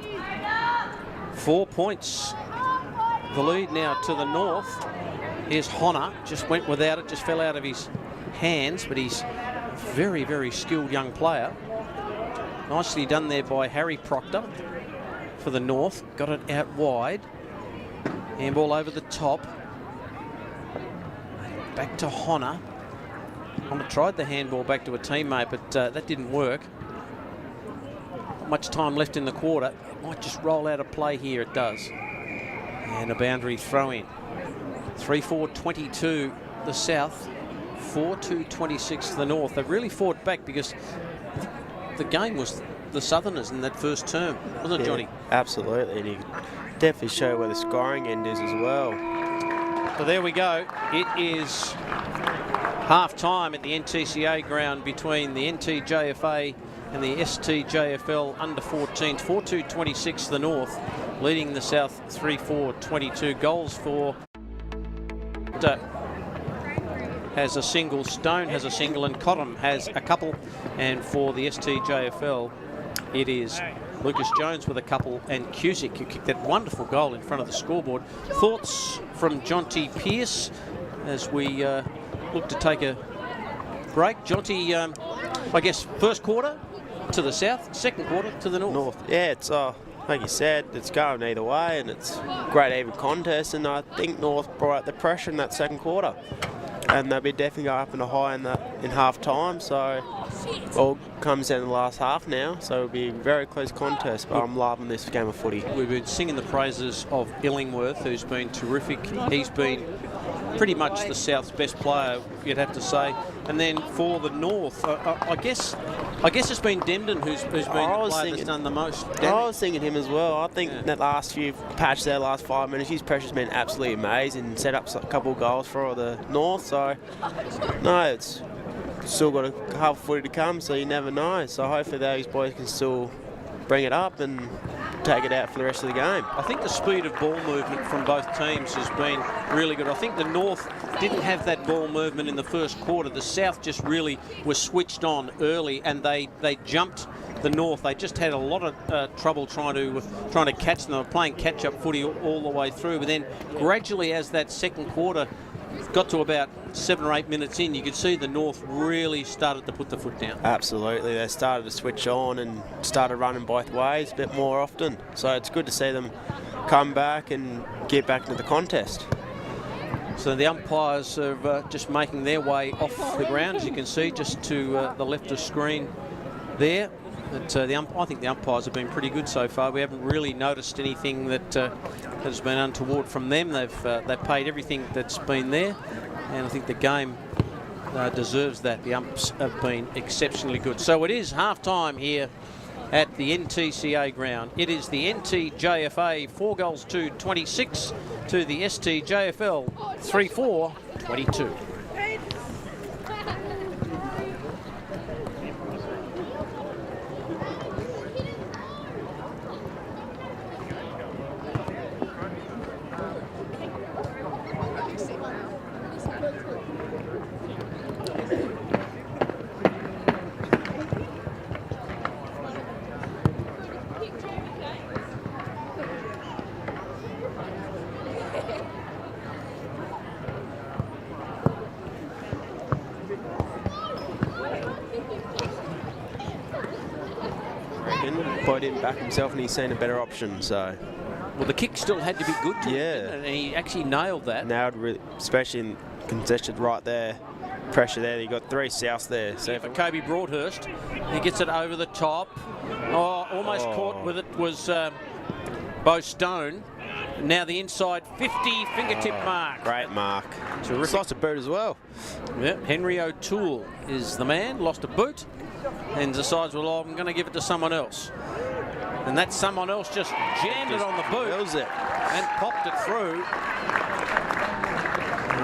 4 points. The lead now to the North. Here's Honor. Just went without it, just fell out of his hands, but he's a very, very skilled young player. Nicely done there by Harry Proctor for the North. Got it out wide. Handball over the top. Back to Honor. Honor tried the handball back to a teammate, but that didn't work. Not much time left in the quarter. It might just roll out of play here. It does. And a boundary throw in. 3-4-22 the South. 4-2-26 the North. They've really fought back because the game was the Southerners in that first term, wasn't it, Johnny? Absolutely, and you definitely show where the scoring end is as well. So there we go. It is half-time at the NTCA ground between the NTJFA and the STJFL under-14s. 4-2-26 the North, leading the South 3-4-22. Goals for... has a single, Stone has a single, and Cottam has a couple. And for the STJFL, it is Lucas Jones with a couple, and Cusick, who kicked that wonderful goal in front of the scoreboard. Thoughts from Jonty Pearce as we look to take a break? Jonty, I guess first quarter to the South, second quarter to the North. Yeah, it's like you said, it's going either way, and it's a great even contest, and I think North brought out the pressure in that second quarter. And they'll be definitely going up in a high in half time, so it all comes down to the last half now, so it'll be a very close contest, but I'm loving this game of footy. We've been singing the praises of Illingworth, who's been terrific. He's been pretty much the South's best player, you'd have to say. And then for the North, I guess it's been Demden who's been the player that's done the most damage. I was thinking him as well. I think that last few patches there, last 5 minutes, his pressure's been absolutely amazing. Set up a couple of goals for the North, so no, it's still got a half footy to come, so you never know. So hopefully those boys can still bring it up and take it out for the rest of the game. I think the speed of ball movement from both teams has been really good. I think the North didn't have that ball movement in the first quarter. The South just really was switched on early, and they jumped the North. They just had a lot of trouble trying to catch them. They were playing catch-up footy all the way through, but then gradually as that second quarter got to about 7 or 8 minutes in, you could see the North really started to put the foot down. Absolutely, they started to switch on and started running both ways a bit more often. So it's good to see them come back and get back into the contest. So the umpires are just making their way off the ground, as you can see, just to the left of screen there. But I think the umpires have been pretty good so far. We haven't really noticed anything that has been untoward from them. They've paid everything that's been there, and I think the game deserves that. The umps have been exceptionally good. So it is half-time here at the NTCA ground. It is the NTJFA 4-2-26 to the STJFL 3-4-22. reckon. But he didn't back himself and he's seen a better option. So, Well, the kick still had to be good to him, Yeah. didn't it? And he actually nailed that. nailed really, especially in congested right there. Pressure there. You got 3 souths there. So For Kobe Broadhurst, he gets it over the top. Oh, almost caught with it was Bo Stone. Now the inside 50 fingertip mark. great mark. Terrific. Lost a boot as well. Yep, Henry O'Toole is the man. Lost a boot and decides, well, I'm going to give it to someone else. And that someone else just jammed it on the boot Drills it. and popped it through.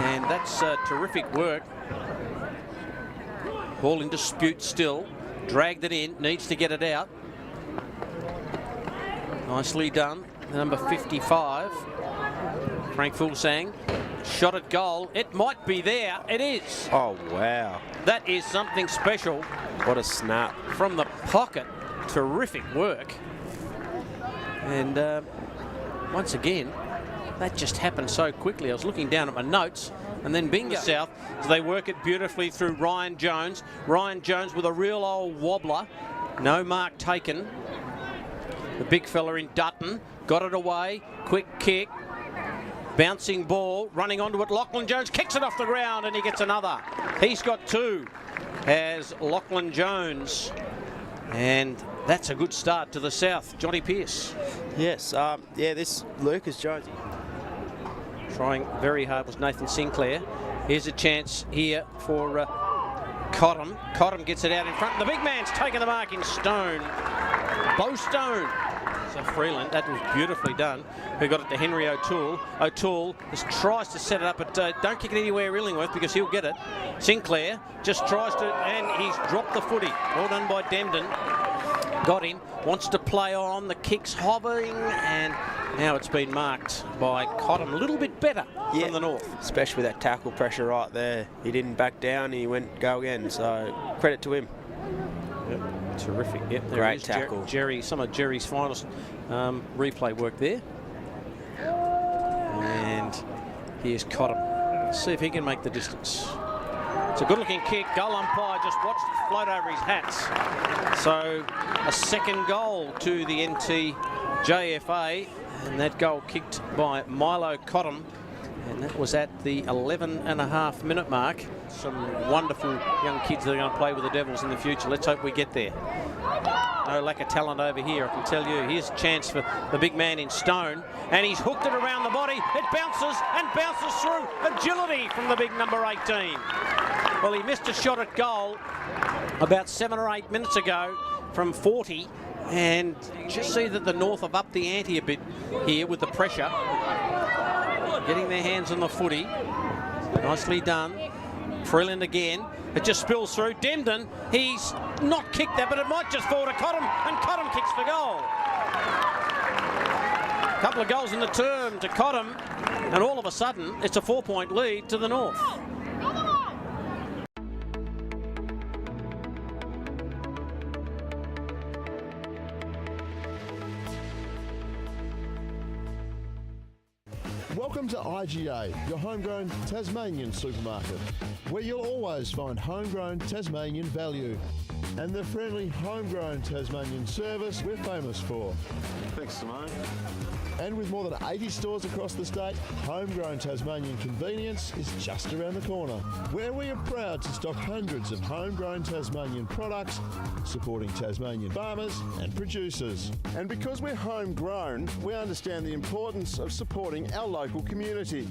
And that's terrific work. Ball in dispute still. Dragged it in. Needs to get it out. Nicely done. Number 55. Frank Fulsang. Shot at goal. It might be there. It is. Oh, wow. That is something special What a snap. from the pocket. Terrific work. And once again, that just happened so quickly. I was looking down at my notes, and then bingo. South, so they work it beautifully through Ryan Jones. Ryan Jones with a real old wobbler. No mark taken. The big fella in Dutton got it away. Quick kick. Bouncing ball, running onto it. Lachlan Jones kicks it off the ground, and he gets another. He's got 2 as Lachlan Jones. And that's a good start to the South. Johnny Pearce Yes. This Lucas Jones. trying very hard was Nathan Sinclair. Here's a chance here for Cottam. Cottam gets it out in front. The big man's taken the mark in Stone. Bo Stone. So Freeland, that was beautifully done. Who got it to Henry O'Toole. O'Toole just tries to set it up, but don't kick it anywhere Illingworth because he'll get it. Sinclair just tries to, and he's dropped the footy. Well done by Demden. Got him. Wants to play on. The kick's hovering, and now it's been marked by Cottam. A little bit better from the North. Especially with that tackle pressure right there. He didn't back down. He went go again. So credit to him. Yep. Terrific. Yep, there Great it is. tackle. Jerry, some of Jerry's finest replay work there. And here's Cottam. Let's see if he can make the distance. It's a good-looking kick. Goal umpire just watched it float over his hats. So a second goal to the NTJFA, and that goal kicked by Milo Cottam. And that was at the 11.5-minute mark. Some wonderful young kids that are going to play with the Devils in the future. Let's hope we get there. No lack of talent over here, I can tell you. Here's a chance for the big man in Stone. And he's hooked it around the body. It bounces and bounces through. Agility from the big number 18. Well, he missed a shot at goal about 7 or 8 minutes ago from 40. And just see that the North have upped the ante a bit here with the pressure. Getting their hands on the footy. Nicely done. Freeland again. It just spills through. Demden, he's not kicked that, but it might just fall to Cottam, and Cottam kicks the goal. A couple of goals in the term to Cottam, and all of a sudden, it's a 4-point lead to the North. Welcome to IGA, your homegrown Tasmanian supermarket, where you'll always find homegrown Tasmanian value and the friendly homegrown Tasmanian service we're famous for. Thanks, Simone. And with more than 80 stores across the state, homegrown Tasmanian convenience is just around the corner, where we are proud to stock hundreds of homegrown Tasmanian products, supporting Tasmanian farmers and producers. And because we're homegrown, we understand the importance of supporting our local community.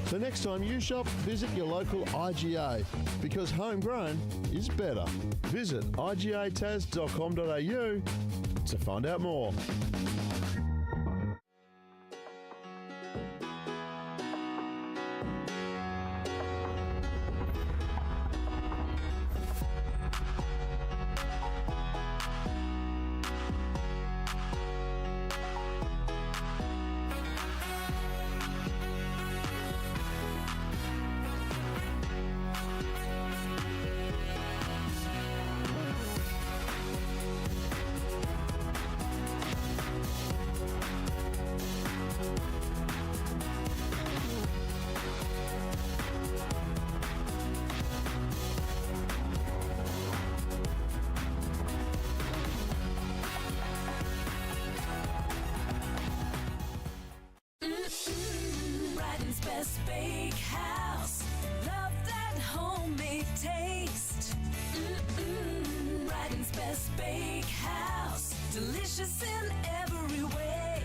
So next time you shop, visit your local IGA, because homegrown is better. Visit igataz.com.au to find out more. best bakehouse, delicious in every way.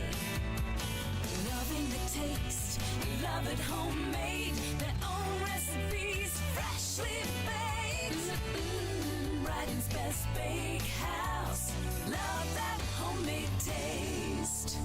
Loving the taste, love it homemade, their own recipes, freshly baked. Brighton's best bakehouse, love that homemade taste.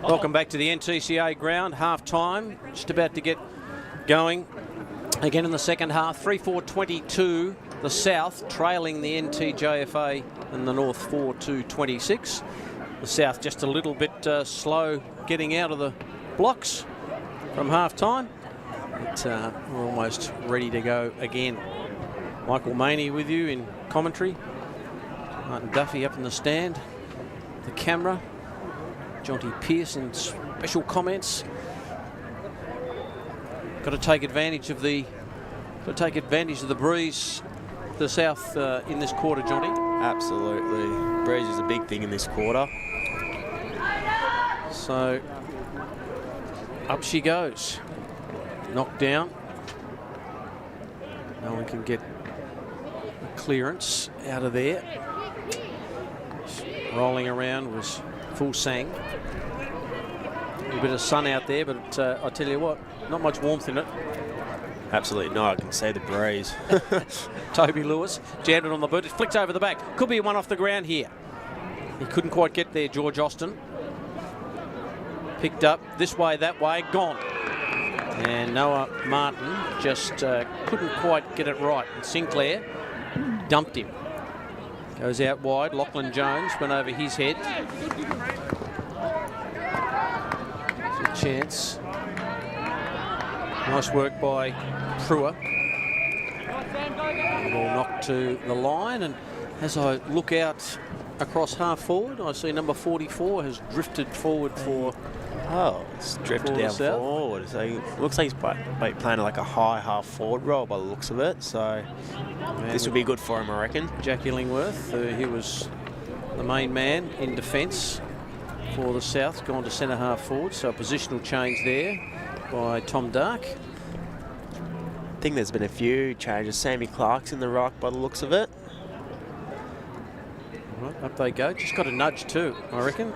Welcome back to the NTCA ground, half time, just about to get going. Again in the second half, 3-4-22, the South trailing the NTJFA and the North 4-2-26. The South just a little bit slow getting out of the blocks from half time. But we're almost ready to go again. Michael Maney with you in commentary. Martin Duffy up in the stand. The camera. Jonty Pearce in special comments. Got to take advantage of the breeze. The South in this quarter, Jonty. Absolutely. Breeze is a big thing in this quarter. So up she goes. Knocked down. No one can get a clearance out of there. Rolling around was full sang. A little bit of sun out there, but I tell you what, not much warmth in it. Absolutely no, I can see the breeze. Toby Lewis jammed it on the boot. It flicks over the back. Could be one off the ground here. He couldn't quite get there, George Austin. Picked up this way, that way, gone. And Noah Martin just couldn't quite get it right. And Sinclair dumped him. Goes out wide. Lachlan Jones went over his head. There's a chance. Nice work by Prua. Ball knocked to the line, and as I look out across half forward. I see number 44 has drifted forward for. Oh, it's drifted For the down South. forward. So it looks like he's playing like a high half forward role by the looks of it. So this would be good for him, I reckon. Jack Illingworth, he was the main man in defence for the South, gone to centre half forward. So a positional change there by Tom Dark. I think there's been a few changes. Sammy Clark's in the ruck by the looks of it. Right, up they go. Just got a nudge too, I reckon.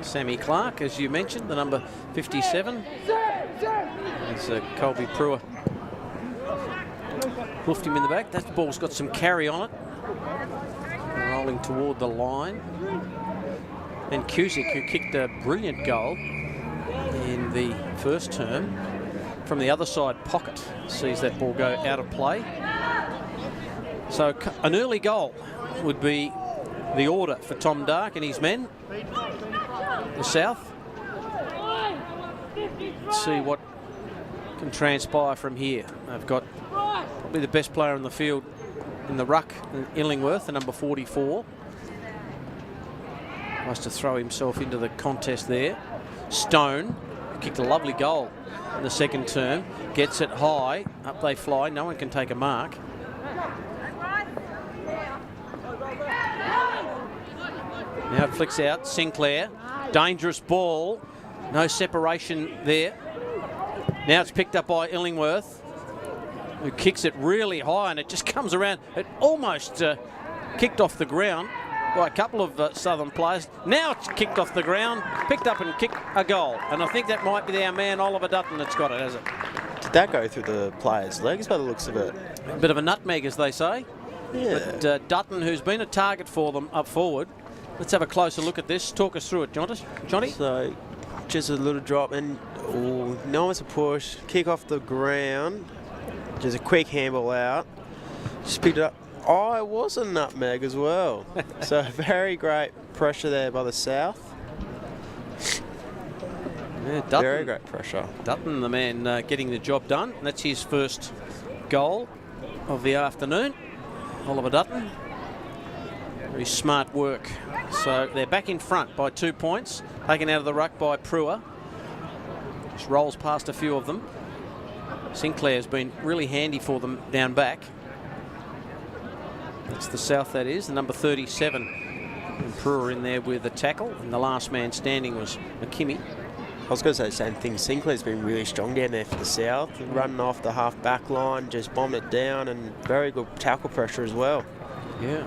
Sammy Clark, as you mentioned, the number 57. It's Colby Brewer. Hoofed him in the back. That ball's got some carry on it. Rolling toward the line. And Cusick, who kicked a brilliant goal in the first term, from the other side pocket, sees that ball go out of play. So an early goal would be the order for Tom Dark and his men. The South. Let's see what can transpire from here. They've got probably the best player in the field in the ruck, Illingworth, the number 44. Tries to throw himself into the contest there. Stone kicked a lovely goal in the second term. Gets it high. Up they fly. No one can take a mark. Now it flicks out. Sinclair. Dangerous ball. No separation there. Now it's picked up by Illingworth, who kicks it really high, and it just comes around. It almost kicked off the ground by a couple of Southern players. Now it's kicked off the ground, picked up and kicked a goal. And I think that might be our man Oliver Dutton that's got it, has it? Did that go through the player's legs by the looks of it? A bit of a nutmeg, as they say. Yeah. But Dutton, who's been a target for them up forward. Let's have a closer look at this. Talk us through it, Johnny. So just a little drop and no one's a push. Kick off the ground. Just a quick handball out. Just picked it up. Oh, it was a nutmeg as well. So very great pressure there by the South. Yeah, Dutton, very great pressure. Dutton, the man getting the job done. That's his first goal of the afternoon. Oliver Dutton. Very smart work. So they're back in front by 2 points. Taken out of the ruck by Brewer. Just rolls past a few of them. Sinclair's been really handy for them down back. That's the South, that is. The number 37. And Brewer in there with the tackle. And the last man standing was McKimmie. I was going to say the same thing. Sinclair's been really strong down there for the South. Running off the half back line, just bombed it down, and very good tackle pressure as well. Yeah.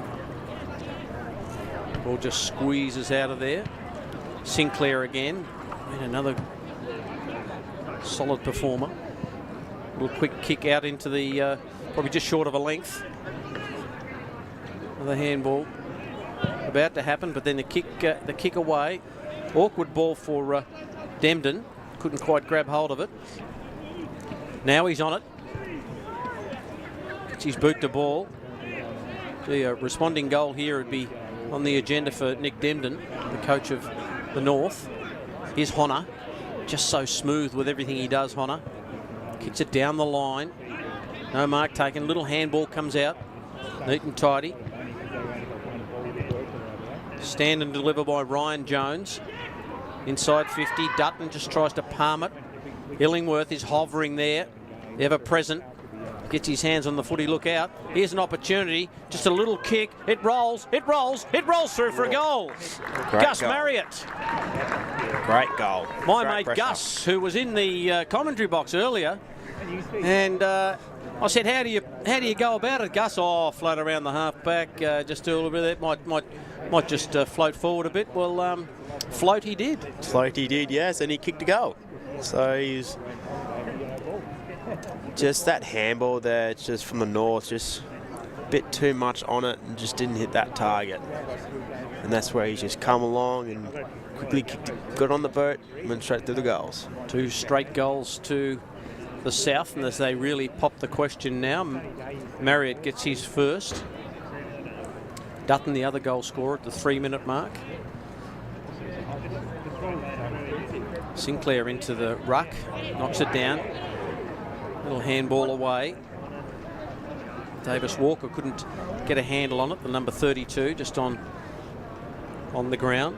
Ball just squeezes out of there. Sinclair again. And another solid performer. Little quick kick out into the, probably just short of a length. Another handball about to happen, but then the kick away. Awkward ball for Demden. Couldn't quite grab hold of it. Now he's on it. Gets his boot to ball. The responding goal here would be on the agenda for Nick Demden, the coach of the North. Here's Honor. Just so smooth with everything he does, Honor. Kicks it down the line. No mark taken. Little handball comes out. Neat and tidy. Stand and deliver by Ryan Jones. Inside 50. Dutton just tries to palm it. Illingworth is hovering there. Ever present. Gets his hands on the footy. Look out. Here's an opportunity. Just a little kick. It rolls. It rolls. It rolls through for a goal. Great Gus goal. Marriott. Great goal. My Great mate pressure. Gus, who was in the commentary box earlier, and I said, "How do you go about it, Gus?" "Oh, float around the half back, just do a little bit of that. Might just float forward a bit." Well, float he did. Float he did, yes, and he kicked a goal. So he's just that handball there, it's just from the North, just a bit too much on it and just didn't hit that target. And that's where he's just come along and quickly kicked it, got on the boat, and went straight through the goals. 2 straight goals to the South, and as they really pop the question now, Marriott gets his first. Dutton, the other goal scorer, at the 3-minute mark. Sinclair into the ruck, knocks it down. Little handball away. Davis Walker couldn't get a handle on it, the number 32, just on on the ground.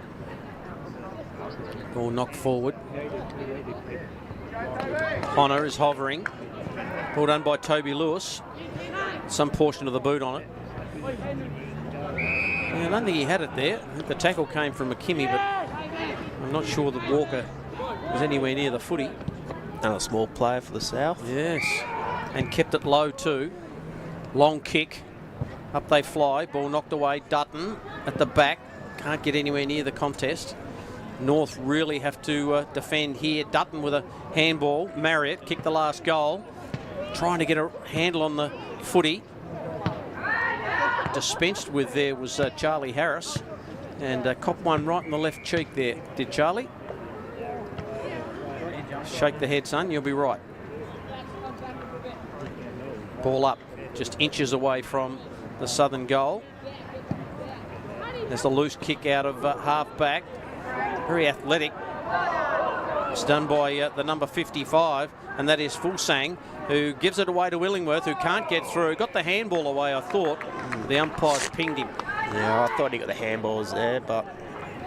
Ball knocked forward. Connor is hovering. Ball done by Toby Lewis. Some portion of the boot on it. Yeah, I don't think he had it there. I think the tackle came from McKimmie, but I'm not sure that Walker was anywhere near the footy. Another small player for the South. Yes, and kept it low too. Long kick. Up they fly. Ball knocked away. Dutton at the back. Can't get anywhere near the contest. North really have to defend here. Dutton with a handball. Marriott kicked the last goal. Trying to get a handle on the footy. Dispensed with there was Charlie Harris. And copped one right in the left cheek there. Did Charlie? Shake the head, son. You'll be right. Ball up. Just inches away from the Southern goal. There's a loose kick out of half back. Very athletic. It's done by the number 55, and that is Fulsang, who gives it away to Illingworth, who can't get through. Got the handball away, I thought. The umpires pinged him. Yeah, I thought he got the handballs there, but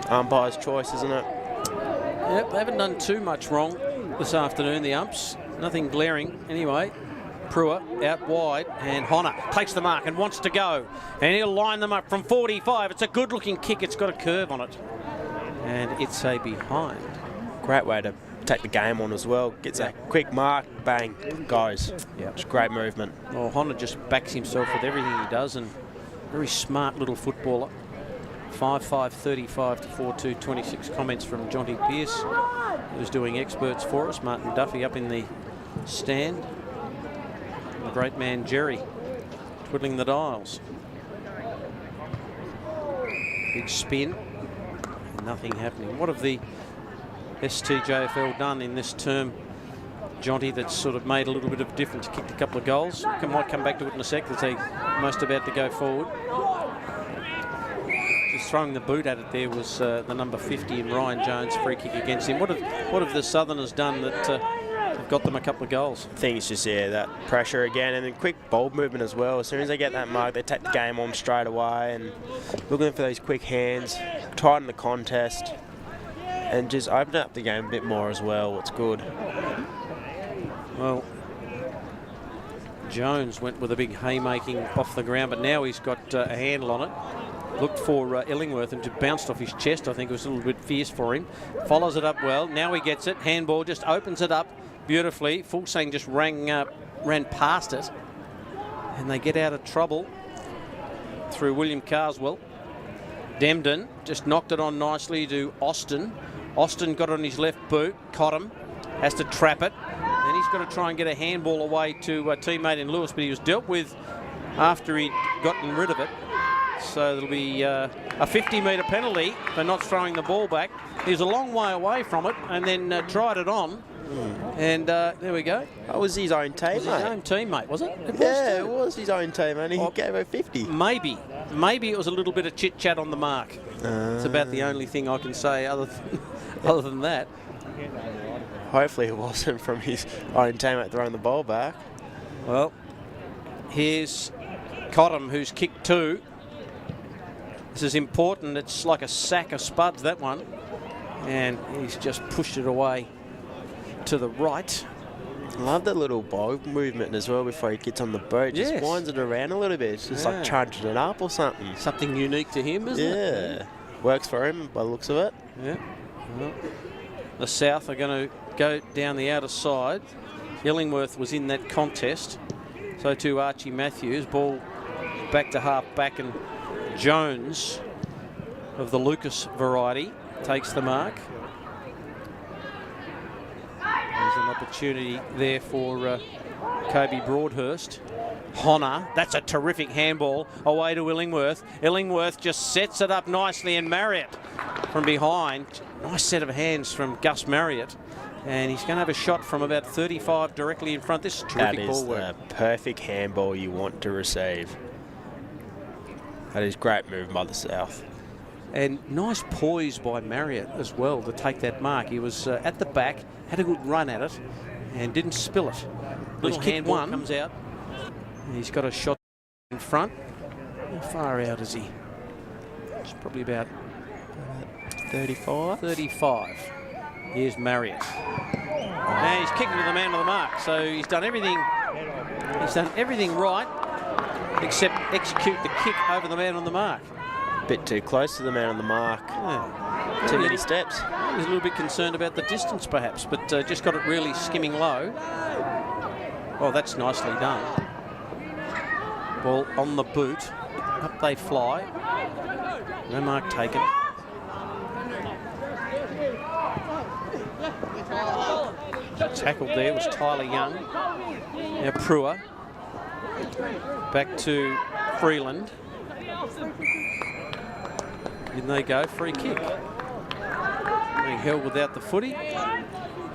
umpire's choice, isn't it? Yep, they haven't done too much wrong this afternoon, the umps. Nothing glaring anyway. Prua out wide, and Honor takes the mark and wants to go. And he'll line them up from 45. It's a good-looking kick. It's got a curve on it. And it's a behind. Great way to take the game on as well. Gets a quick mark, bang, goes. Yeah, it's great movement. Well, Honor just backs himself with everything he does, and very smart little footballer. 5'5", 35 to 4'2", 26 comments from Jonty Pearce, who's doing experts for us. Martin Duffy up in the stand. The great man Jerry twiddling the dials. Big spin. Nothing happening. What have the STJFL done in this term, Jonty, that's sort of made a little bit of difference? Kicked a couple of goals. Might come back to it in a sec. As they most about to go forward. Just throwing the boot at it there was the number 50 and Ryan Jones, free kick against him. What have the Southerners done that have got them a couple of goals? I think it's just, yeah, that pressure again, and then quick ball movement as well. As soon as they get that mark, they take the game on straight away, and looking for those quick hands, tighten the contest, and just open up the game a bit more as well. It's good. Well, Jones went with a big haymaking off the ground, but now he's got a handle on it. Looked for Illingworth and just bounced off his chest. I think it was a little bit fierce for him. Follows it up well. Now he gets it. Handball, just opens it up beautifully. Fulsang just ran past it. And they get out of trouble through William Carswell. Demden just knocked it on nicely to Austin. Austin got it on his left boot. Cottam has to trap it. Then he's got to try and get a handball away to a teammate in Lewis, but he was dealt with after he'd gotten rid of it. So there'll be a 50-metre penalty for not throwing the ball back. He was a long way away from it and then tried it on. And there we go. That was his own teammate. His own teammate, was it? It was his own teammate, and he gave her 50. Maybe it was a little bit of chit-chat on the mark. It's about the only thing I can say other than that. Hopefully it wasn't from his own teammate throwing the ball back. Well, here's Cottam, who's kicked two. This is important. It's like a sack of spuds, that one. And he's just pushed it away to the right. I love that little ball movement as well before he gets on the boat. Just winds it around a little bit. It's just like charging it up or something. Something unique to him, isn't it? Yeah. Works for him by the looks of it. Yeah. Well, the South are going to go down the outer side. Illingworth was in that contest. So too Archie Matthews. Ball back to half back, and Jones of the Lucas variety takes the mark. There's an opportunity there for Kobe Broadhurst. Honor, that's a terrific handball away to Illingworth. Illingworth just sets it up nicely, and Marriott from behind. Nice set of hands from Gus Marriott. And he's going to have a shot from about 35 directly in front. This is terrific ball work. That is the perfect handball you want to receive. That is great move by the South. And nice poise by Marriott as well to take that mark. He was at the back, had a good run at it, and didn't spill it. Little handball one comes out. He's got a shot in front. How far out is he? It's probably about 35. 35. Here's Marriott. And he's kicking to the man of the mark. So he's done everything. He's done everything right, except execute the kick over the man on the mark. Bit too close to the man on the mark. Yeah. Too many steps. He's a little bit concerned about the distance, perhaps, but just got it really skimming low. Oh, that's nicely done. Ball on the boot. Up they fly. No mark taken. Tackled there was Tyler Young. Now Prua. Back to Freeland. In they go, free kick. Being held without the footy.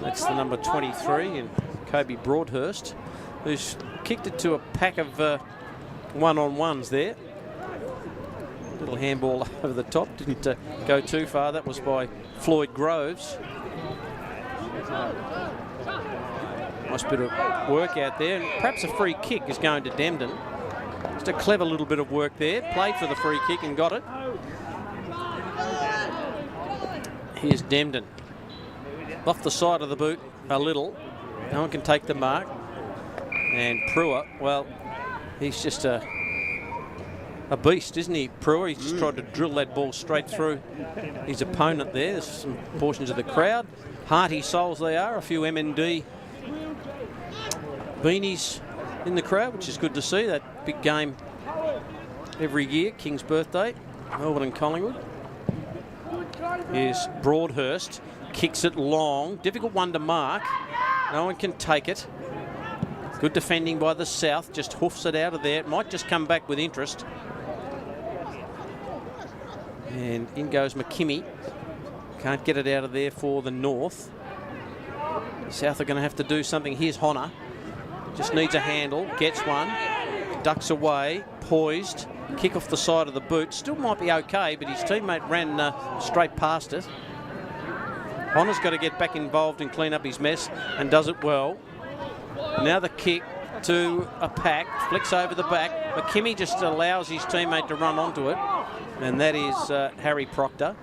That's the number 23 and Kobe Broadhurst, who's kicked it to a pack of one-on-ones there. Little handball over the top, didn't go too far. That was by Floyd Groves. Nice bit of work out there, and perhaps a free kick is going to Demden. Just a clever little bit of work there. Played for the free kick and got it. Here's Demden. Off the side of the boot a little. No one can take the mark. And Prua, well, he's just a beast, isn't he, Prua? He's just tried to drill that ball straight through his opponent there. There's some portions of the crowd. Hearty souls they are. A few MND beanies in the crowd, which is good to see. That big game every year, King's birthday, Melbourne and Collingwood. Here's Broadhurst, kicks it long, difficult one to mark. No one can take it. Good defending by the South, just hoofs it out of there. It might just come back with interest. And in goes McKimmie. Can't get it out of there for the North. The South are going to have to do something. Here's Honor. Just needs a handle, gets one, ducks away, poised, kick off the side of the boot. Still might be okay, but his teammate ran straight past it. Honor's got to get back involved and clean up his mess, and does it well. Now the kick to a pack, flicks over the back. McKimmie just allows his teammate to run onto it, and that is Harry Proctor.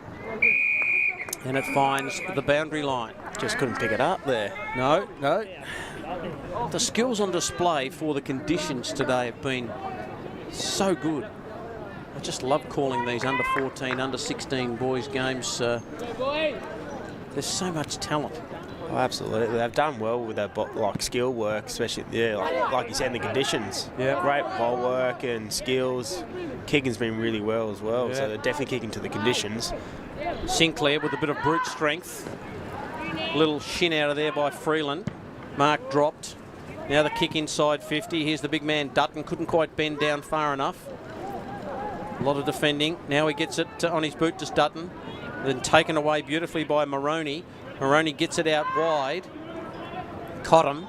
And it finds the boundary line. Just couldn't pick it up there. No. The skills on display for the conditions today have been so good. I just love calling these under 14, under 16 boys games. There's so much talent. Oh, absolutely. They've done well with that skill work, especially like you said, in the conditions. Yeah. Great ball work and skills. Kicking's been really well as well, Yeah. so they're definitely kicking to the conditions. Sinclair with a bit of brute strength. Little shin out of there by Freeland. Mark dropped. Now the kick inside 50. Here's the big man Dutton. Couldn't quite bend down far enough. A lot of defending. Now he gets it on his boot, just Dutton. Then taken away beautifully by Moroney. Moroney gets it out wide. Cottam.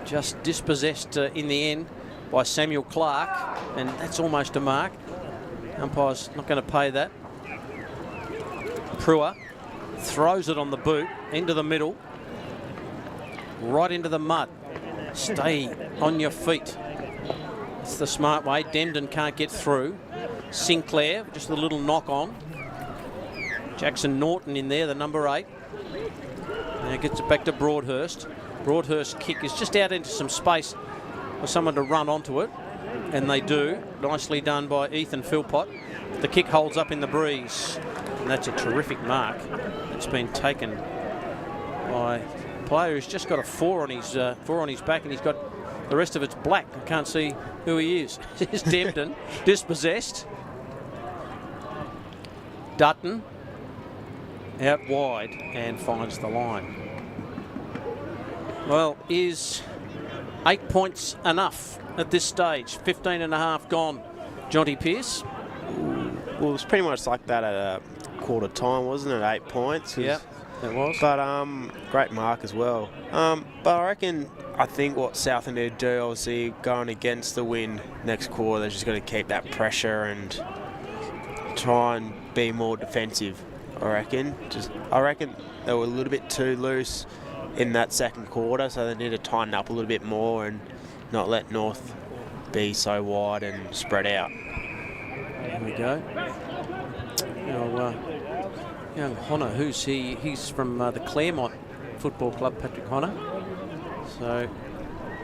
Just dispossessed in the end by Samuel Clark. And that's almost a mark. Umpire's not going to pay that. Prua throws it on the boot, into the middle, right into the mud. Stay on your feet. It's the smart way. Demden can't get through. Sinclair, just a little knock on. Jackson Norton in there, the number 8. Now gets it back to Broadhurst. Broadhurst's kick is just out into some space for someone to run onto it, and they do. Nicely done by Ethan Philpott. The kick holds up in the breeze, and that's a terrific mark. It's been taken by a player who's just got a 4 on his back, and he's got the rest of it's black. I can't see who he is. Here's Dempton, dispossessed. Dutton out wide and finds the line. Well, is 8 points enough at this stage? 15 and a half gone. Jonty Pearce. Well, it was pretty much like that at a quarter time, wasn't it? 8 points. Yeah, it was. But great mark as well. But I think what South need to do, obviously going against the wind next quarter, they're just got to keep that pressure and try and be more defensive. I reckon they were a little bit too loose in that second quarter, so they need to tighten up a little bit more and not let North be so wide and spread out. Here we go. Now, young Honor, who's he? He's from the Claremont Football Club, Patrick Honor. So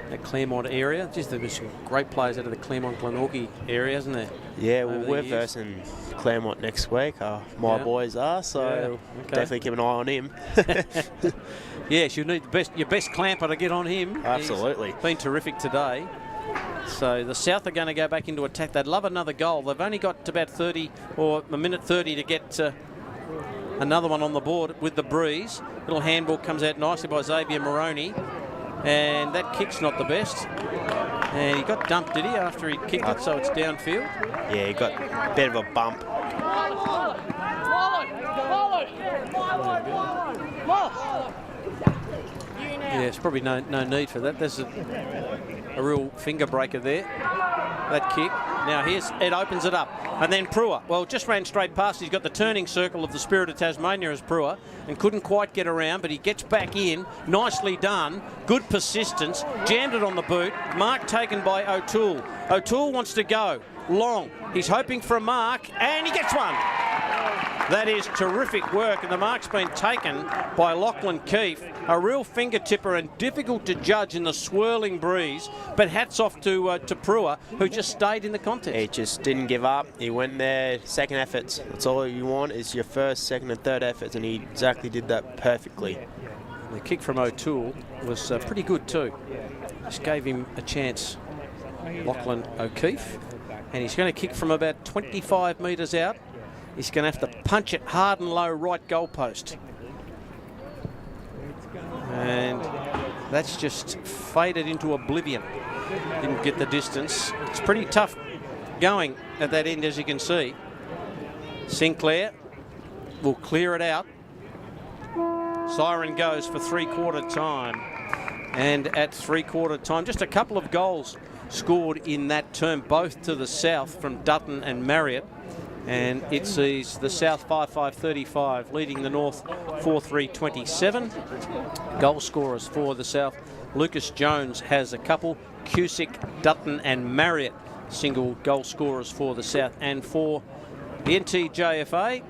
that Claremont area. Just there's some great players out of the Claremont Glenorchy area, isn't there? Yeah, well, Over the we're years. versing Claremont next week. My boys are, so Yeah, okay. definitely keep an eye on him. Yes, you need your best clamper to get on him. Absolutely. He's been terrific today. So the South are going to go back into attack. They'd love another goal. They've only got about 30 or a minute 30 to get another one on the board with the breeze. Little handball comes out nicely by Xavier Moroney. And that kick's not the best. And he got dumped, did he, after he kicked it, so it's downfield? Yeah, he got a bit of a bump. Yeah, it's probably no need for that. There's a real finger breaker there, that kick. Now it opens it up. And then Prua, well, just ran straight past. He's got the turning circle of the Spirit of Tasmania as Prua and couldn't quite get around, but he gets back in. Nicely done. Good persistence. Jammed it on the boot. Mark taken by O'Toole. O'Toole wants to go long. He's hoping for a mark, and he gets one. That is terrific work, and the mark's been taken by Lachlan Keefe. A real finger tipper and difficult to judge in the swirling breeze, but hats off to Prua, who just stayed in the contest. He just didn't give up. He went there, second efforts. That's all you want is your first, second and third efforts, and he exactly did that perfectly. The kick from O'Toole was pretty good too. Just gave him a chance, Lachlan O'Keefe, and he's going to kick from about 25 metres out. He's going to have to punch it hard and low right goalpost. And that's just faded into oblivion. Didn't get the distance. It's pretty tough going at that end, as you can see. Sinclair will clear it out. Siren goes for three-quarter time. And at three-quarter time, just a couple of goals scored in that term, both to the south from Dutton and Marriott. And it sees the South 5-5-35 leading the North 4-3-27. Goal scorers for the South. Lucas Jones has a couple. Cusick, Dutton and Marriott single goal scorers for the South. And for the NTJFA,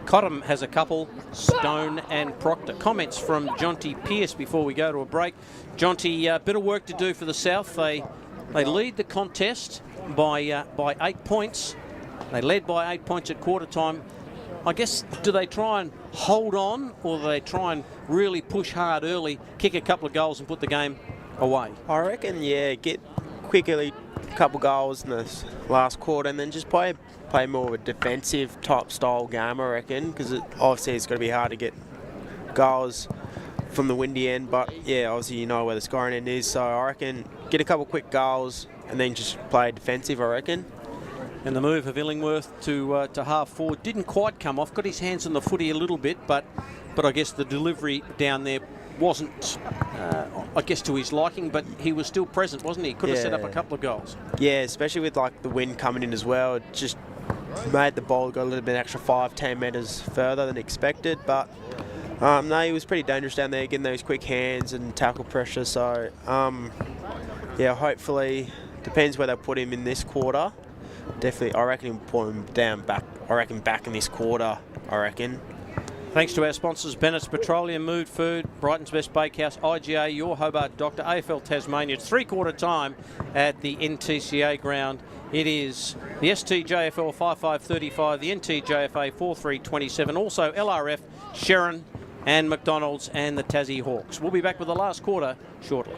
Cottam has a couple. Stone and Proctor. Comments from Jonty Pearce before we go to a break. Jonty, a bit of work to do for the South. They lead the contest by 8 points. They led by 8 points at quarter time. I guess, do they try and hold on, or do they try and really push hard early, kick a couple of goals and put the game away? I reckon, yeah, get quickly a couple goals in the last quarter and then just play more of a defensive type style game, I reckon, because obviously it's going to be hard to get goals from the windy end, but yeah, obviously you know where the scoring end is, so I reckon get a couple quick goals and then just play defensive, I reckon. And the move of Illingworth to half forward didn't quite come off. Got his hands on the footy a little bit, but I guess the delivery down there wasn't, I guess, to his liking. But he was still present, wasn't he? Could have set up a couple of goals. Yeah, especially with like the wind coming in as well. It just made the ball go a little bit extra 5-10 metres further than expected. But no, he was pretty dangerous down there, getting those quick hands and tackle pressure. So yeah, hopefully depends where they put him in this quarter. Definitely, I reckon he'll put him down back. I reckon back in this quarter. I reckon. Thanks to our sponsors, Bennett's Petroleum, Mood Food, Brighton's Best Bakehouse, IGA, Your Hobart Doctor, AFL Tasmania. It's three-quarter time at the NTCA ground. It is the STJFL 5-5-35, the NTJFA 4-3-27, also LRF, Sherrin and McDonalds and the Tassie Hawks. We'll be back with the last quarter shortly.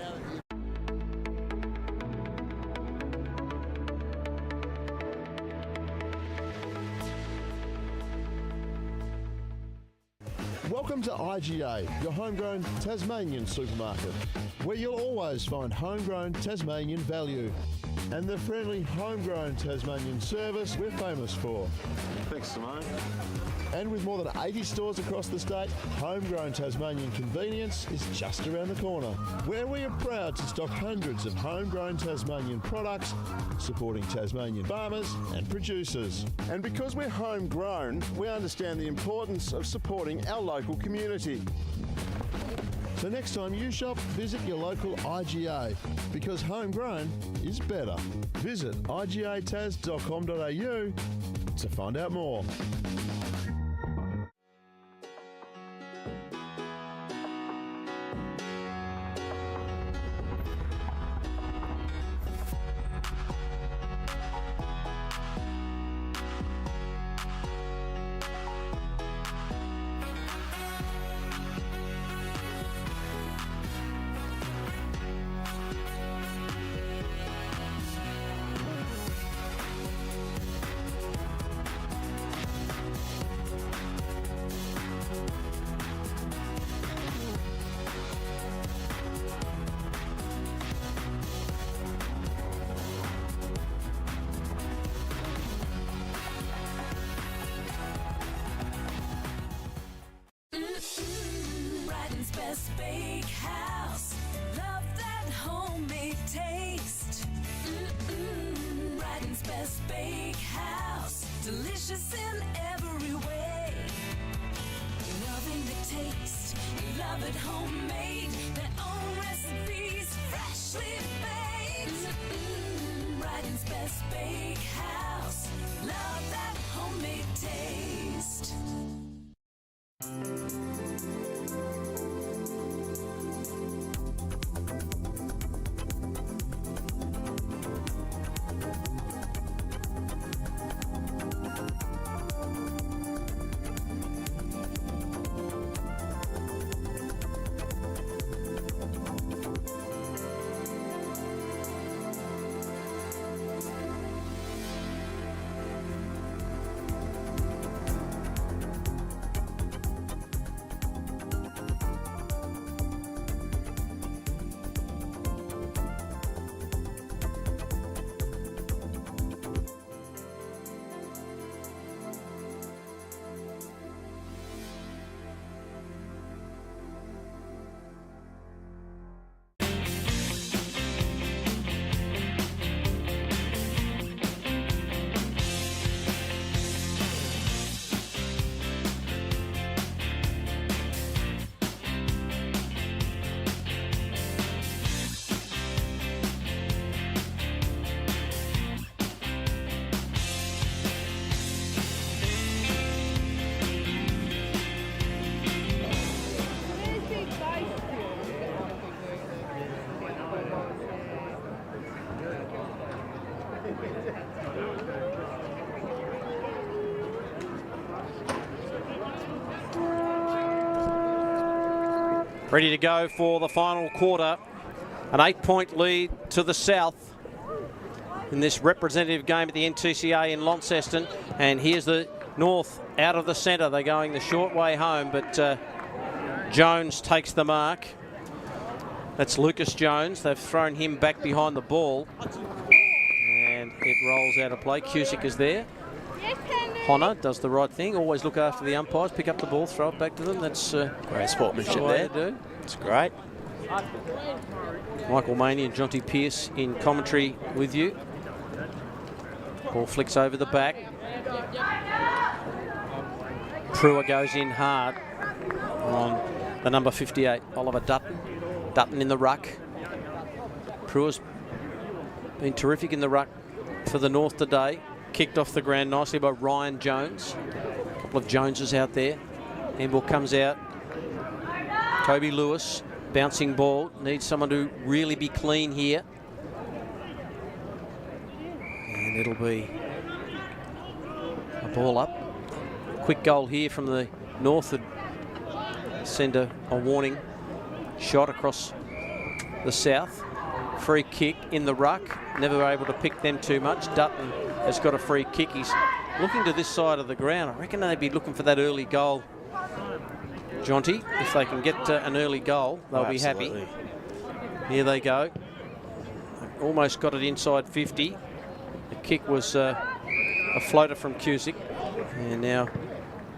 Welcome to IGA, your homegrown Tasmanian supermarket, where you'll always find homegrown Tasmanian value and the friendly homegrown Tasmanian service we're famous for. Thanks, Simone. And with more than 80 stores across the state, homegrown Tasmanian convenience is just around the corner, where we are proud to stock hundreds of homegrown Tasmanian products, supporting Tasmanian farmers and producers. And because we're homegrown, we understand the importance of supporting our local community. So next time you shop, visit your local IGA, because homegrown is better. Visit igataz.com.au to find out more. Best Bakehouse. Love that homemade taste. Brighton's Best Bakehouse. Delicious in every way. Loving the taste. Love it homemade. Their own recipes. Freshly baked. Brighton's Best Bakehouse. Love that homemade taste. Ready to go for the final quarter. An 8-point lead to the south in this representative game at the NTCA in Launceston. And here's the north out of the centre. They're going the short way home, but Jones takes the mark. That's Lucas Jones. They've thrown him back behind the ball. And it rolls out of play. Cusick is there. Honor does the right thing. Always look after the umpires. Pick up the ball, throw it back to them. That's great sportsmanship there. Do. It's great. Michael Maney and Jonty Pearce in commentary with you. Ball flicks over the back. Brewer goes in hard on the number 58, Oliver Dutton. Dutton in the ruck. Brewer's been terrific in the ruck for the North today. Kicked off the ground nicely by Ryan Jones. A couple of Joneses out there. Handball comes out. Toby Lewis, bouncing ball. Needs someone to really be clean here. And it'll be a ball up. Quick goal here from the North would send a warning shot across the south. Free kick in the ruck. Never able to pick them too much. Dutton has got a free kick. He's looking to this side of the ground. I reckon they'd be looking for that early goal. Jonty, if they can get an early goal, they'll be happy. Here they go. Almost got it inside 50. The kick was a floater from Cusick. And now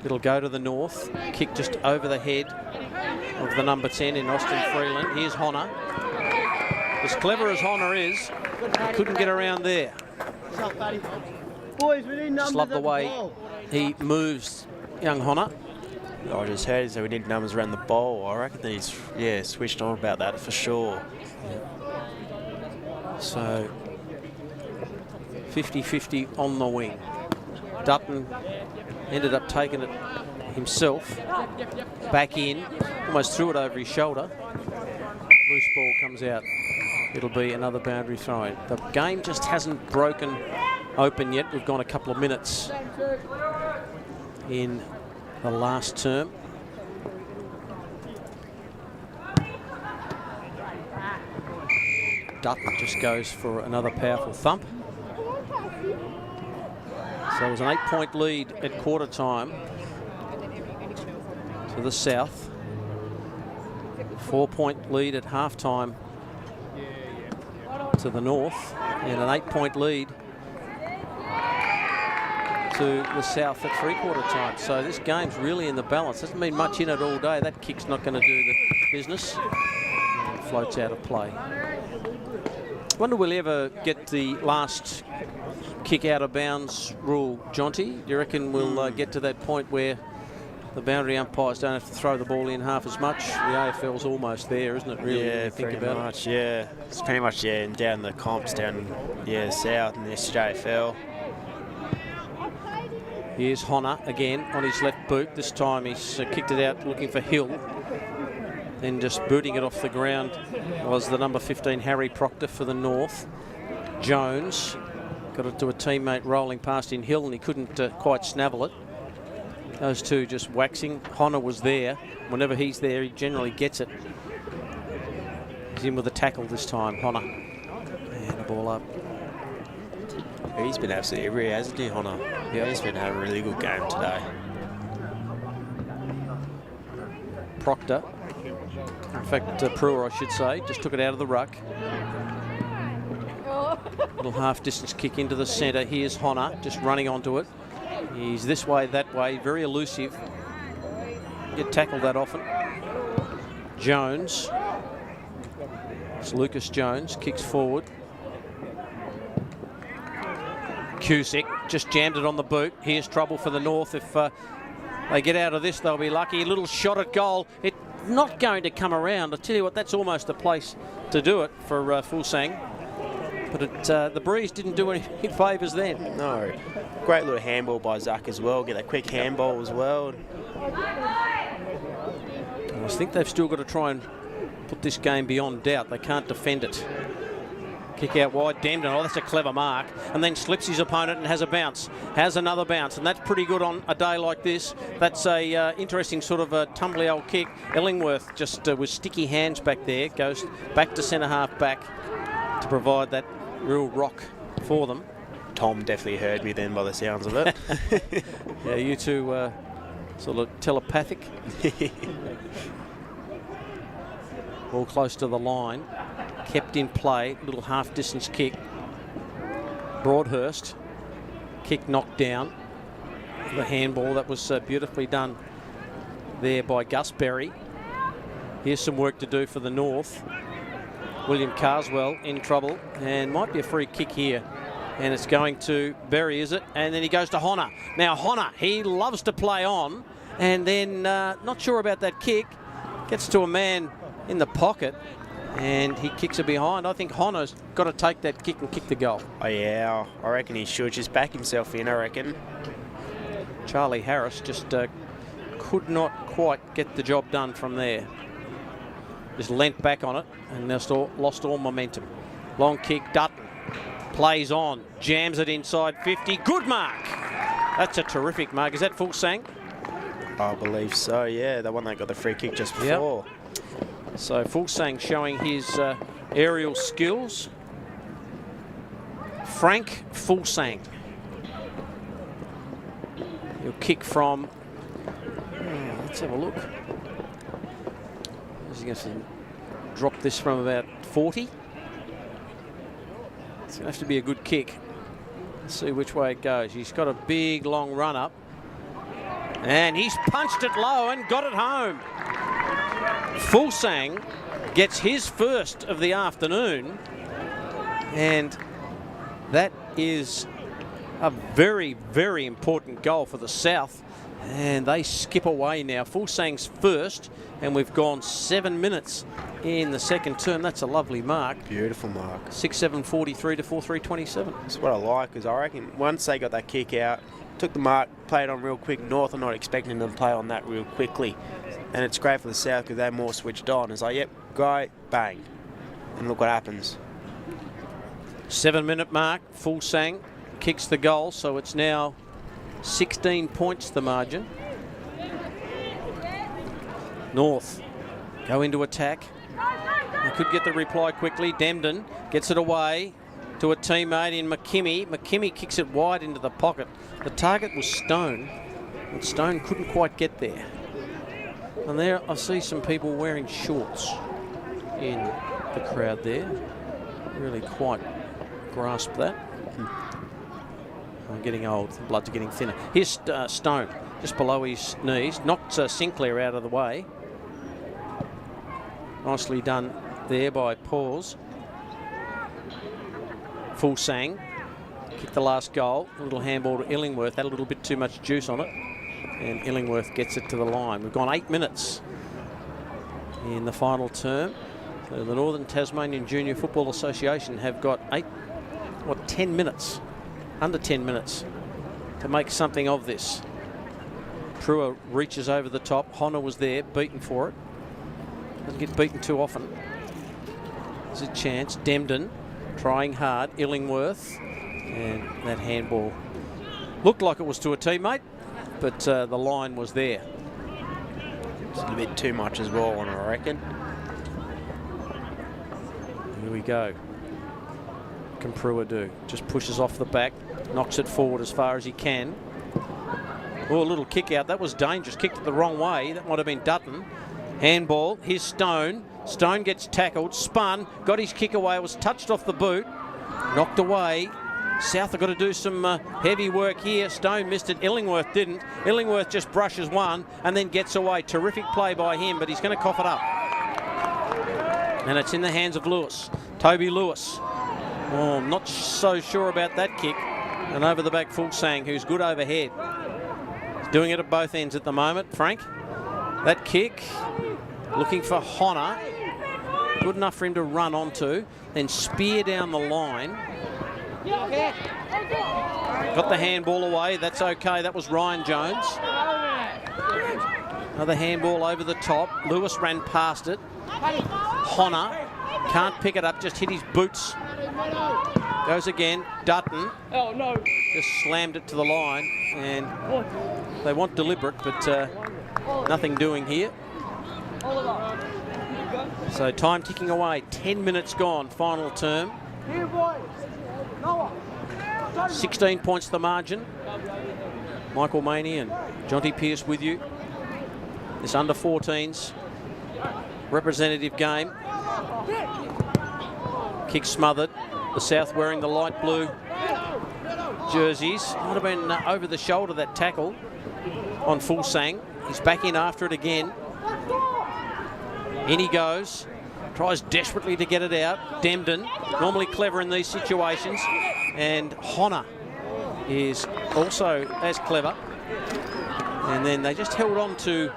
it'll go to the North. Kick just over the head of the number 10 in Austin Freeland. Here's Honor. As clever as Honor is, he couldn't get around there. Boys, we need numbers. Just love the way he moves, young Honor. I just heard he said we need numbers around the ball. I reckon he's, switched on about that for sure. So 50-50 on the wing. Dutton ended up taking it himself. Back in, almost threw it over his shoulder. Loose ball comes out. It'll be another boundary throw-in. The game just hasn't broken open yet. We've gone a couple of minutes in the last term. Dutton just goes for another powerful thump. So it was an 8-point lead at quarter time to the south. 4-point lead at half time to the North, and an 8-point lead to the South at three-quarter time. So this game's really in the balance. Hasn't been much in it all day. That kick's not going to do the business. And it floats out of play. Wonder will he ever get the last kick out of bounds rule, Jonty? Do you reckon we'll get to that point where the boundary umpires don't have to throw the ball in half as much? The AFL's almost there, isn't it, really? Yeah, think pretty about much, yeah. It's pretty much, yeah, and down the comps, down, yeah, South and the STJFL. Here's Honor again on his left boot. This time he's kicked it out looking for Hill. Then just booting it off the ground was the number 15 Harry Proctor for the North. Jones got it to a teammate rolling past in Hill and he couldn't quite snavel it. Those two just waxing. Honor was there. Whenever he's there, he generally gets it. He's in with a tackle this time, Honor. And the ball up. He's been absolutely everywhere, hasn't he, Honor? Yeah, he's been having a really good game today. Proctor, in fact, Brewer, I should say, just took it out of the ruck. Little half-distance kick into the centre. Here's Honor, just running onto it. He's this way, that way, very elusive. Get tackled that often. Jones. It's Lucas Jones, kicks forward. Cusick just jammed it on the boot. Here's trouble for the North. If they get out of this, they'll be lucky. A little shot at goal. It's not going to come around. I tell you what, that's almost the place to do it for Fulsang. But the breeze didn't do any favours then. No. Great little handball by Zuck as well. Get that quick handball as well. I think they've still got to try and put this game beyond doubt. They can't defend it. Kick out wide, Demden. Oh, that's a clever mark. And then slips his opponent and has a bounce. Has another bounce. And that's pretty good on a day like this. That's a interesting sort of a tumbly old kick. Ellingworth just with sticky hands back there. Goes back to centre half back to provide that real rock for them. Tom definitely heard me then by the sounds of it. Yeah, you two sort of telepathic. All close to the line. Kept in play. Little half-distance kick. Broadhurst. Kick knocked down. The handball. That was beautifully done there by Gus Berry. Here's some work to do for the North. William Carswell in trouble. And might be a free kick here. And it's going to Berry, is it? And then he goes to Honor. Now, Honor, he loves to play on. And then, not sure about that kick. Gets to a man in the pocket. And he kicks it behind. I think Honor's got to take that kick and kick the goal. Oh, yeah. I reckon he should just back himself in, I reckon. Charlie Harris just could not quite get the job done from there. Just leant back on it and lost all momentum. Long kick, Dutton. Plays on, jams it inside 50. Good mark. That's a terrific mark. Is that Fulsang? I believe so, yeah. The one that got the free kick just before. Yep. So Fulsang showing his aerial skills. Frank Fulsang. He'll kick from, let's have a look. Is he going to drop this from about 40? It's going to have to be a good kick. Let's see which way it goes. He's got a big, long run up. And he's punched it low and got it home. Fulsang gets his first of the afternoon. And that is a very, very important goal for the South. And they skip away now. Fulsang's first. And we've gone 7 minutes in the second term. That's a lovely mark. Beautiful mark. 6:7:43 to 4:3:27. That's what I like, because I reckon once they got that kick out, took the mark, played on real quick. North are not expecting them to play on that real quickly. And it's great for the South because they're more switched on. It's like, yep, go, bang. And look what happens. 7 minute mark. Fulsang kicks the goal, so it's now 16 points the margin. North go into attack. They could get the reply quickly. Demden gets it away to a teammate in McKimmie. McKimmie kicks it wide into the pocket. The target was Stone, but Stone couldn't quite get there. And there I see some people wearing shorts in the crowd there. Really quite grasp that. I'm getting old. The bloods are getting thinner. Here's Stone, just below his knees. Knocked Sinclair out of the way. Nicely done there by Paws. Full sang. Kicked the last goal. A little handball to Illingworth. Had a little bit too much juice on it. And Illingworth gets it to the line. We've gone 8 minutes in the final term. So the Northern Tasmanian Junior Football Association have got 10 minutes, under 10 minutes to make something of this. Prua reaches over the top. Honor was there, beaten for it. Doesn't get beaten too often. There's a chance. Demden trying hard. Illingworth. And that handball looked like it was to a teammate, but the line was there. It's a bit too much as well, I reckon. Here we go. Can Prua do? Just pushes off the back, knocks it forward as far as he can. Oh, a little kick out. That was dangerous. Kicked it the wrong way. That might have been Dutton. Handball. Here's Stone. Stone gets tackled, spun, got his kick away. It was touched off the boot, knocked away. South have got to do some heavy work here. Stone missed it. Illingworth didn't. Illingworth just brushes one and then gets away. Terrific play by him, but he's going to cough it up. And it's in the hands of Lewis. Toby Lewis. Oh, I'm not so sure about that kick. And over the back, Fulsang, who's good overhead. He's doing it at both ends at the moment, Frank. That kick, looking for Honor. Good enough for him to run onto. Then spear down the line. Got the handball away. That's okay. That was Ryan Jones. Another handball over the top. Lewis ran past it. Honor can't pick it up. Just hit his boots. Goes again. Dutton. Just slammed it to the line. And they want deliberate, but nothing doing here. So time ticking away. 10 minutes gone. Final term. 16 points the margin. Michael Maney and Jonty Pearce with you. This under 14s representative game. Kick smothered. The South wearing the light blue jerseys. Might have been over the shoulder, that tackle on Fulsang. He's back in after it again. In he goes. Tries desperately to get it out. Demden, normally clever in these situations. And Honor is also as clever. And then they just held on to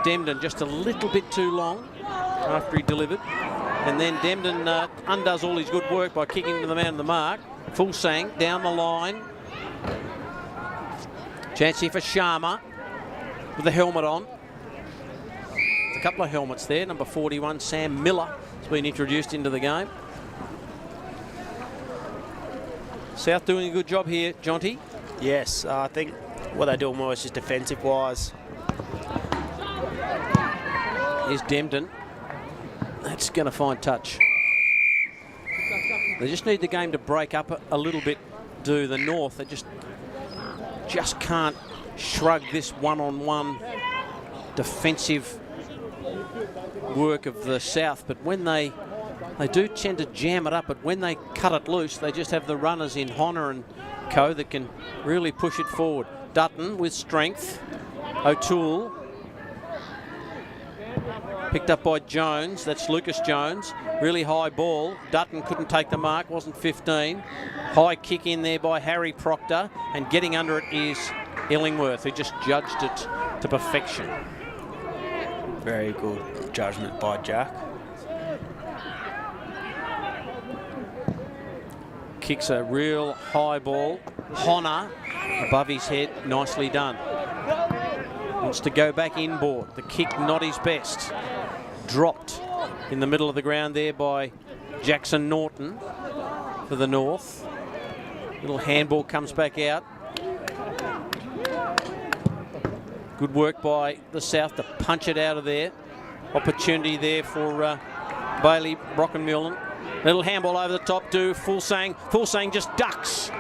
Demden just a little bit too long after he delivered. And then Demden undoes all his good work by kicking to the man of the mark. Fulsang down the line. Chance here for Sharma with the helmet on. A couple of helmets there. Number 41, Sam Miller, has been introduced into the game. South doing a good job here, Jonty. Yes, I think what they're doing more is just defensive-wise. Here's Demden. That's going to find touch. They just need the game to break up a little bit, do the North. They just can't shrug this one-on-one defensive work of the South, but when they do tend to jam it up, but when they cut it loose, they just have the runners in Honor and co that can really push it forward. Dutton with strength. O'Toole picked up by Jones. That's Lucas Jones. Really high ball. Dutton couldn't take the mark, wasn't 15. High kick in there by Harry Proctor, and getting under it is Illingworth, who just judged it to perfection. Very good judgment by Jack. Kicks a real high ball. Honor above his head, nicely done. Wants to go back inboard. The kick not his best. Dropped in the middle of the ground there by Jackson Norton for the North. Little handball comes back out. Good work by the South to punch it out of there. Opportunity there for Bailey Brockenmullen. Little handball over the top to Fulsang. Fulsang just ducks.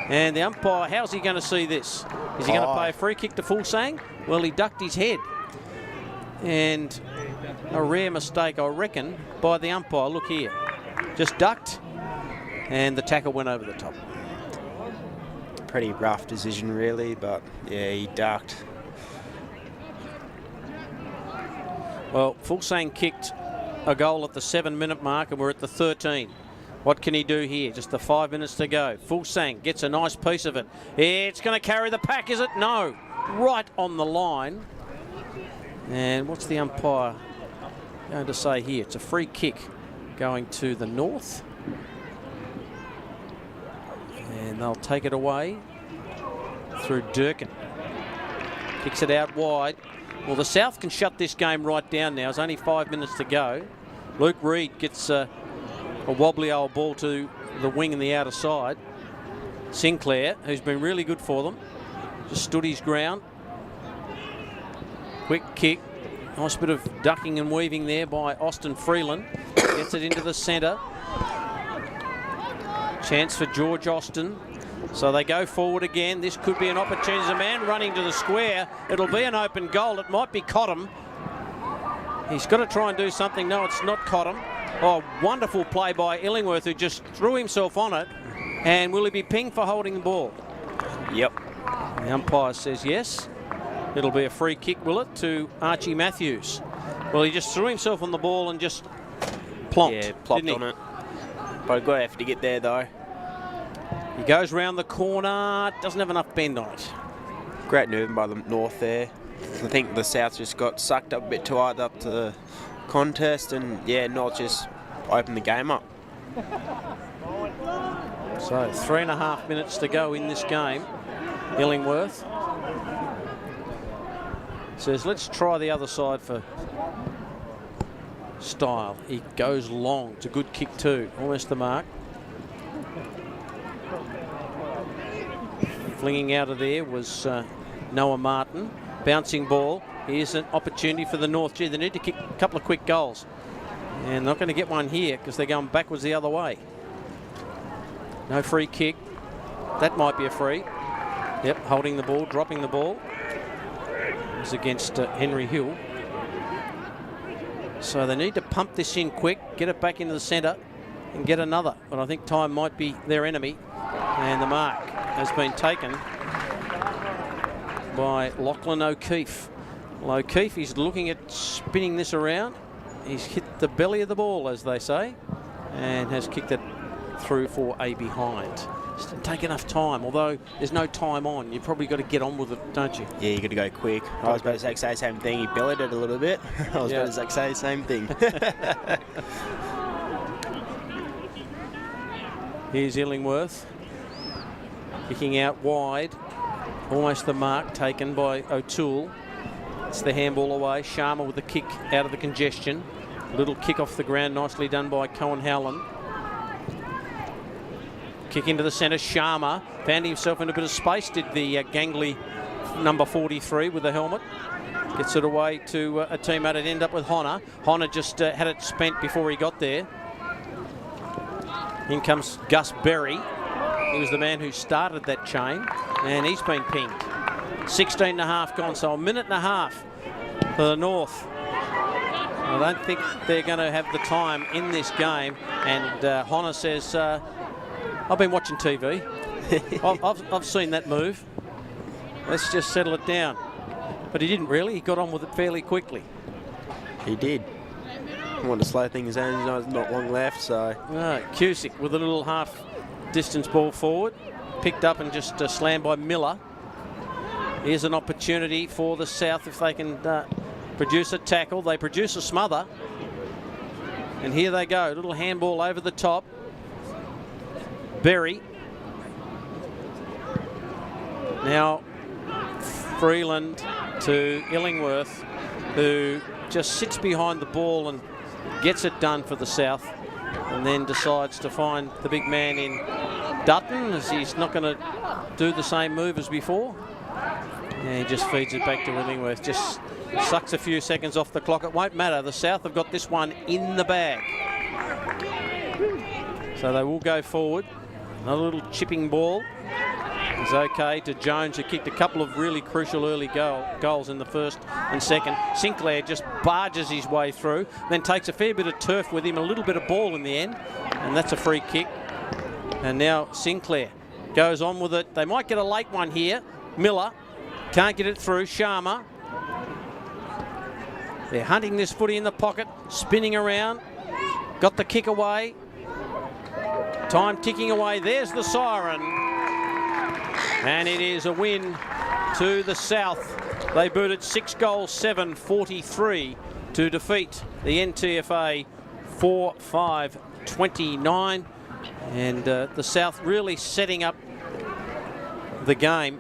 And the umpire, how's he going to see this? Is he going to play a free kick to Fulsang? Well, he ducked his head. And a rare mistake, I reckon, by the umpire. Look here. Just ducked. And the tackle went over the top. pretty rough decision really, but yeah, he ducked. Well, Fulsang kicked a goal at the 7-minute mark and we're at the 13. What can he do here? Just the 5 minutes to go. Fulsang gets a nice piece of it. It's going to carry the pack, is it? No. Right on the line. And what's the umpire going to say here? It's a free kick going to the north. And they'll take it away through Durkin. Kicks it out wide. Well, the South can shut this game right down now. There's only 5 minutes to go. Luke Reed gets a wobbly old ball to the wing and the outer side. Sinclair, who's been really good for them, just stood his ground. Quick kick. Nice bit of ducking and weaving there by Austin Freeland. Gets it into the centre. Chance for George Austin. So they go forward again. This could be an opportunity. There's a man running to the square. It'll be an open goal. It might be Cottam. He's got to try and do something. No, it's not Cottam. Oh, wonderful play by Illingworth, who just threw himself on it. And will he be pinged for holding the ball? Yep. The umpire says yes. It'll be a free kick, will it, to Archie Matthews. Well, he just threw himself on the ball and just plonked. Yeah, plopped on it. But a good effort to get there, though. He goes round the corner. Doesn't have enough bend on it. Great moving by the North there. I think the South just got sucked up a bit too hard up to the contest, and yeah, North just opened the game up. So 3.5 minutes to go in this game. Illingworth says, let's try the other side for style. He goes long. It's a good kick too. Almost the mark. Flinging out of there was Noah Martin. Bouncing ball. Here's an opportunity for the North. Gee, they need to kick a couple of quick goals. And not going to get one here because they're going backwards the other way. No free kick. That might be a free. Yep, holding the ball, dropping the ball. It's against Henry Hill. So they need to pump this in quick, get it back into the centre and get another. But I think time might be their enemy. And the mark has been taken by Lachlan O'Keefe. Well, O'Keefe, he's looking at spinning this around. He's hit the belly of the ball, as they say, and has kicked it through for a behind. Just didn't take enough time, although there's no time on. You've probably got to get on with it, don't you? Yeah, you got to go quick. I was about to say the same thing. He bellied it a little bit. I was about to say the same thing. Here's Illingworth kicking out wide. Almost the mark taken by O'Toole. It's the handball away. Sharma with the kick out of the congestion. Little kick off the ground, nicely done by Cohen Howland. Kick into the centre. Sharma found himself in a bit of space. Did the gangly number 43 with the helmet. Gets it away to a teammate. It ended up with Honor. Honor just had it spent before he got there. In comes Gus Berry. He was the man who started that chain, and he's been pinged. 16.5 gone, so a minute and a half for the North. I don't think they're going to have the time in this game, and Honor says, I've been watching TV. I've seen that move. Let's just settle it down. But he didn't really. He got on with it fairly quickly. He did. I want to slow things down. There's not long left, so. Cusick with a little half-distance ball forward. Picked up and just slammed by Miller. Here's an opportunity for the South if they can produce a tackle. They produce a smother. And here they go. Little handball over the top. Berry. Now Freeland to Illingworth, who just sits behind the ball and gets it done for the South, and then decides to find the big man in Dutton, as he's not going to do the same move as before. And he just feeds it back to Illingworth. Just sucks a few seconds off the clock. It won't matter. The South have got this one in the bag. So they will go forward. Another little chipping ball is okay to Jones, who kicked a couple of really crucial early goals in the first and second. Sinclair just barges his way through, then takes a fair bit of turf with him, a little bit of ball in the end, and that's a free kick. And now Sinclair goes on with it. They might get a late one here. Miller can't get it through. Sharma. They're hunting this footy in the pocket, spinning around. Got the kick away. Time ticking away. There's the siren. And it is a win to the South. They booted 6-7, 43 to defeat the NTFA 4-5-29. And the South really setting up the game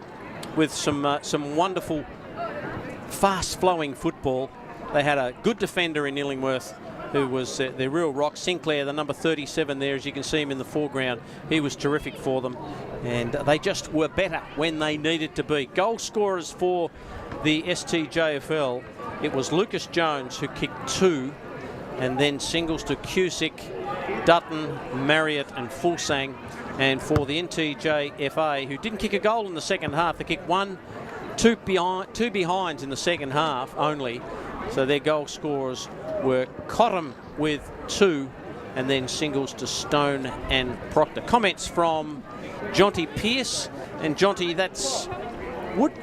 with some wonderful, fast-flowing football. They had a good defender in Illingworth who was their real rock. Sinclair, the number 37 there, as you can see him in the foreground. He was terrific for them. And they just were better when they needed to be. Goal scorers for the STJFL, it was Lucas Jones who kicked 2, and then singles to Cusick, Dutton, Marriott and Fulsang. And for the NTJFA, who didn't kick a goal in the second half, they kicked 2 behinds in the second half only. So their goal scorers were Cottam with 2, and then singles to Stone and Proctor. Comments from Jonty Pearce. And Jonty,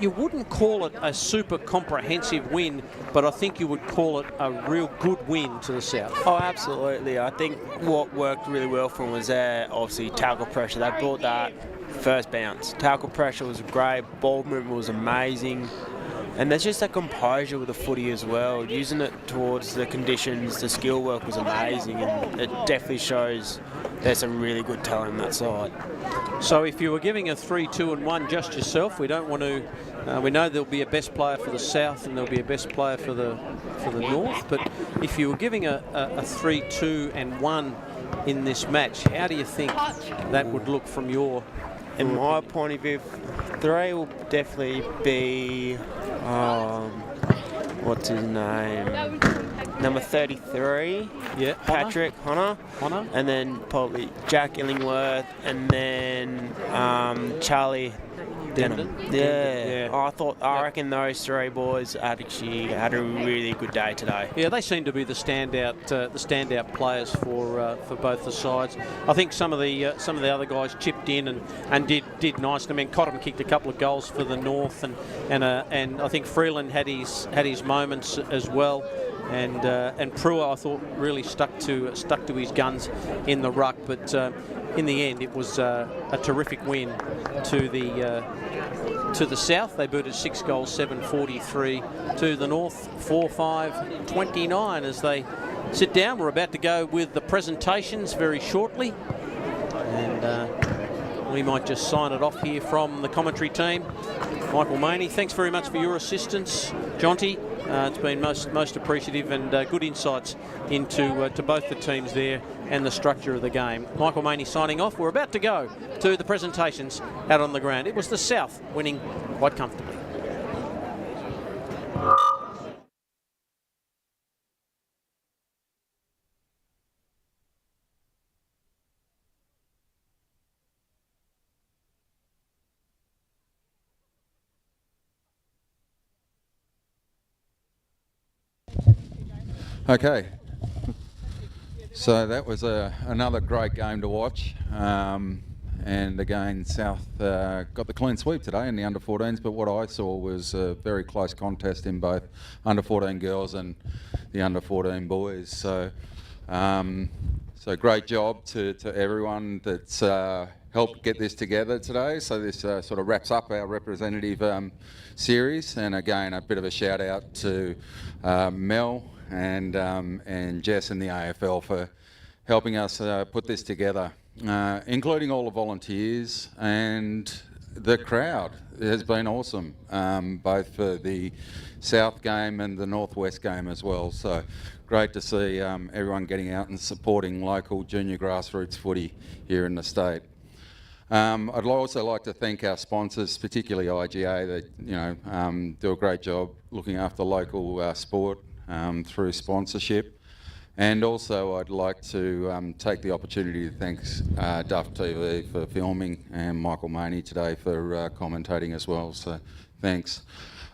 you wouldn't call it a super comprehensive win, but I think you would call it a real good win to the South. Oh, absolutely. I think what worked really well for them was obviously tackle pressure. They brought that first bounce. Tackle pressure was great. Ball movement was amazing. And there's just that composure with the footy as well. Using it towards the conditions, the skill work was amazing, and it definitely shows there's some really good talent on that side. So if you were giving a 3-2-1 just yourself, we don't want to. We know there'll be a best player for the South and there'll be a best player for the North. But if you were giving a 3-2-1 in this match, how do you think that would look from your? In my point of view, 3 will definitely be, what's his name? Number 33. Yeah, Patrick Honor. And then probably Jack Illingworth, and then Charlie Denham. Yeah. I reckon those 3 boys actually had a really good day today. Yeah, they seem to be the standout players for both the sides. I think some of the other guys chipped in and did nice. I mean, Cottam kicked a couple of goals for the North, and I think Freeland had his moments as well. And Prua, I thought, really stuck to his guns in the ruck, but in the end it was a terrific win to the South. They booted 6-7, 43 to the North, 4-5-29 as they sit down. We're about to go with the presentations very shortly, and we might just sign it off here from the commentary team. Michael Maney, thanks very much for your assistance. Jonty, it's been most appreciative, and good insights into to both the teams there and the structure of the game. Michael Maney signing off. We're about to go to the presentations out on the ground. It was the South winning quite comfortably. Okay, so that was another great game to watch, and again South got the clean sweep today in the under-14s, but what I saw was a very close contest in both under-14 girls and the under-14 boys. So great job to everyone that's helped get this together today. So this sort of wraps up our representative series, and again a bit of a shout out to Mel and Jess and the AFL for helping us put this together, including all the volunteers and the crowd. It has been awesome, both for the South game and the Northwest game as well. So great to see everyone getting out and supporting local junior grassroots footy here in the state. I'd also like to thank our sponsors, particularly IGA, that do a great job looking after local sport through sponsorship. And also I'd like to take the opportunity to thank Duff TV for filming, and Michael Maney today for commentating as well, so thanks.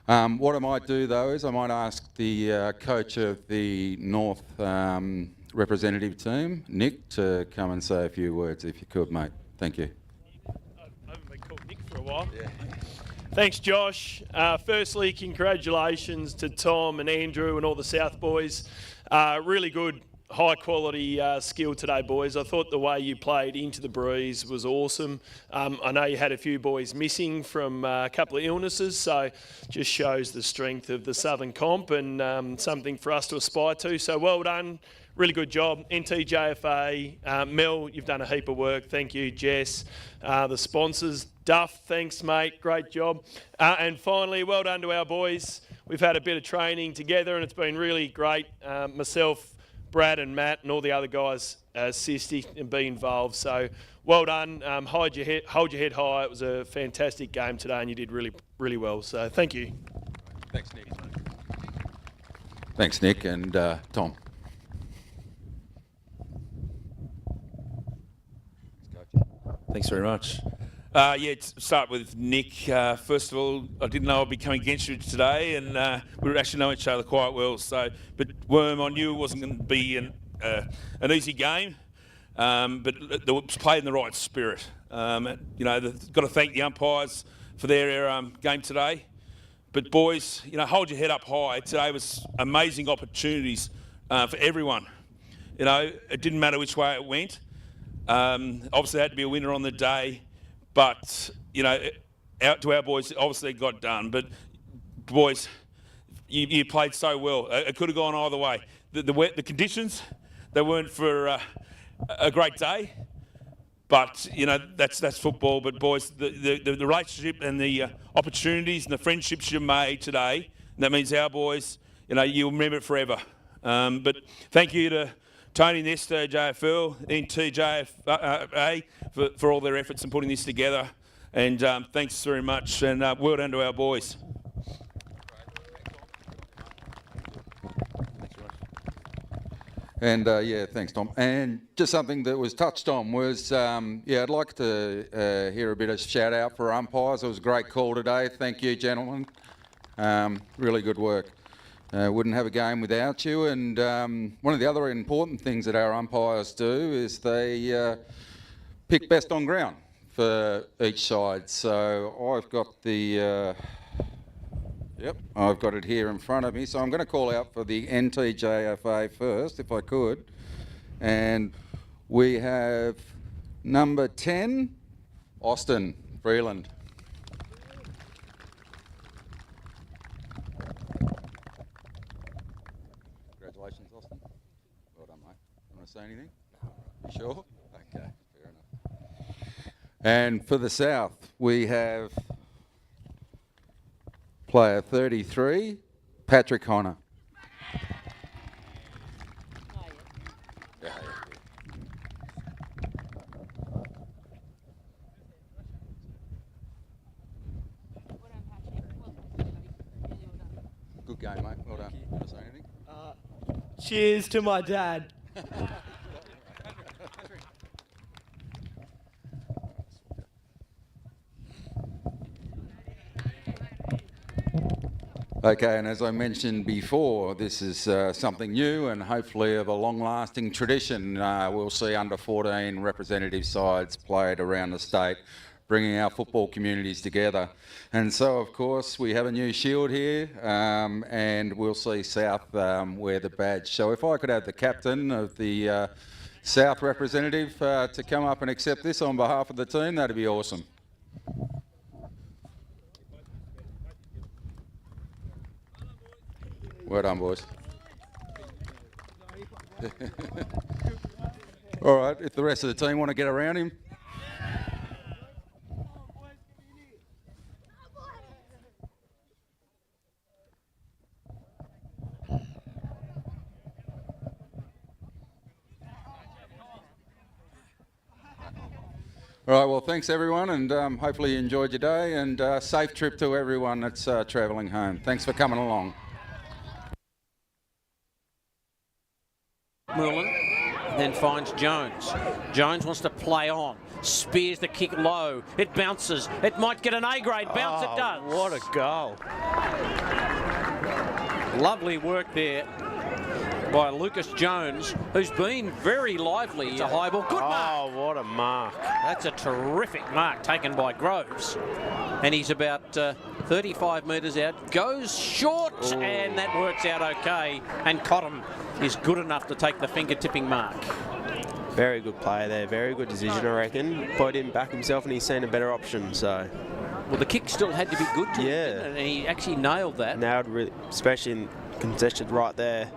What I might do though is I might ask the coach of the North representative team, Nick, to come and say a few words if you could, mate. Thank you. Over while. Yeah. Thanks, Josh. Firstly, congratulations to Tom and Andrew and all the South boys. Really good, high-quality skill today, boys. I thought the way you played into the breeze was awesome. I know you had a few boys missing from a couple of illnesses, so just shows the strength of the Southern Comp and something for us to aspire to. So well done. Really good job. NTJFA, Mel, you've done a heap of work. Thank you, Jess. The sponsors, Duff, thanks, mate. Great job. And finally, well done to our boys. We've had a bit of training together and it's been really great. Myself, Brad and Matt and all the other guys assisting and be involved. So well done. Hold your head high. It was a fantastic game today and you did really, really well. So thank you. Thanks, Nick. Thanks, Nick. And Tom. Thanks very much. To start with Nick. First of all, I didn't know I'd be coming against you today, and we actually know each other quite well. So, but Worm, I knew it wasn't going to be an easy game, but it was played in the right spirit. Got to thank the umpires for their game today. But boys, hold your head up high. Today was amazing opportunities for everyone. It didn't matter which way it went. Obviously, there had to be a winner on the day, but out to our boys, obviously it got done. But boys, you played so well. It could have gone either way. The conditions, they weren't for a great day, but that's football. But boys, the relationship and the opportunities and the friendships you made today, that means our boys, you'll remember it forever. But thank you to Tony and the STJFL, NTJFA for all their efforts in putting this together. And thanks very much. And well done to our boys. And thanks, Tom. And just something that was touched on was, I'd like to hear a bit of shout out for umpires. It was a great call today. Thank you, gentlemen. Really good work. Wouldn't have a game without you. And one of the other important things that our umpires do is they pick best on ground for each side. So I've got I've got it here in front of me. So I'm going to call out for the NTJFA first, if I could. And we have number 10, Austin Freeland. Congratulations, Austin. Well done, mate. You want to say anything? You sure? Okay, fair enough. And for the South, we have player 33, Patrick Honor. Good game, mate. Well done. You want to say anything? Cheers to my dad. Okay, and as I mentioned before, this is something new and hopefully of a long-lasting tradition. We'll see under-14 representative sides played around the state, bringing our football communities together. And so, of course, we have a new shield here, and we'll see South wear the badge. So if I could have the captain of the South representative to come up and accept this on behalf of the team, that'd be awesome. Well done, boys. All right, if the rest of the team want to get around him. All right, well, thanks everyone, and hopefully you enjoyed your day, and safe trip to everyone that's travelling home. Thanks for coming along. Merlin then finds Jones. Jones wants to play on. Spears the kick low. It bounces. It might get an A-grade bounce. It does. What a goal. Lovely work there by Lucas Jones, who's been very lively. It's a high ball. Good mark. Oh, what a mark. That's a terrific mark taken by Groves. And he's about 35 metres out. Goes short, and that works out okay. And Cottam is good enough to take the finger-tipping mark. Very good play there. Very good decision, I reckon. Put him back himself, and he's seen a better option, so... Well, the kick still had to be good to him, Yeah. didn't it? And he actually nailed that. Nailed really, especially in contested right there.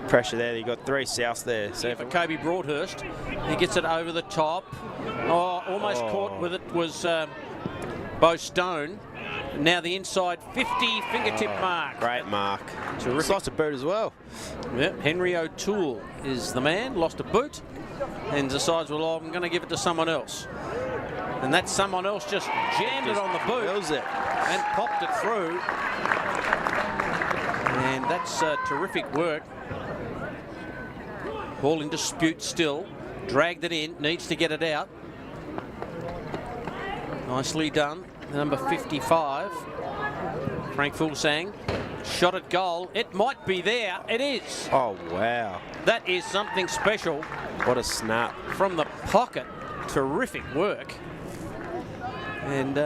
Pressure there. You got 3 souths there. So Yeah, for Kobe Broadhurst. He gets it over the top. Oh, almost caught with it was Bo Stone. Now the inside 50 fingertip mark. Great mark. Terrific. Lost a boot as well. Yep. Henry O'Toole is the man. Lost a boot and decides, well, I'm going to give it to someone else. And that someone else just jammed it on the boot and popped it through. And that's terrific work. Ball in dispute still. Dragged it in. Needs to get it out. Nicely done. Number 55. Frank Fulsang. Shot at goal. It might be there. It is. Oh, wow. That is something special. What a snap. From the pocket. Terrific work. And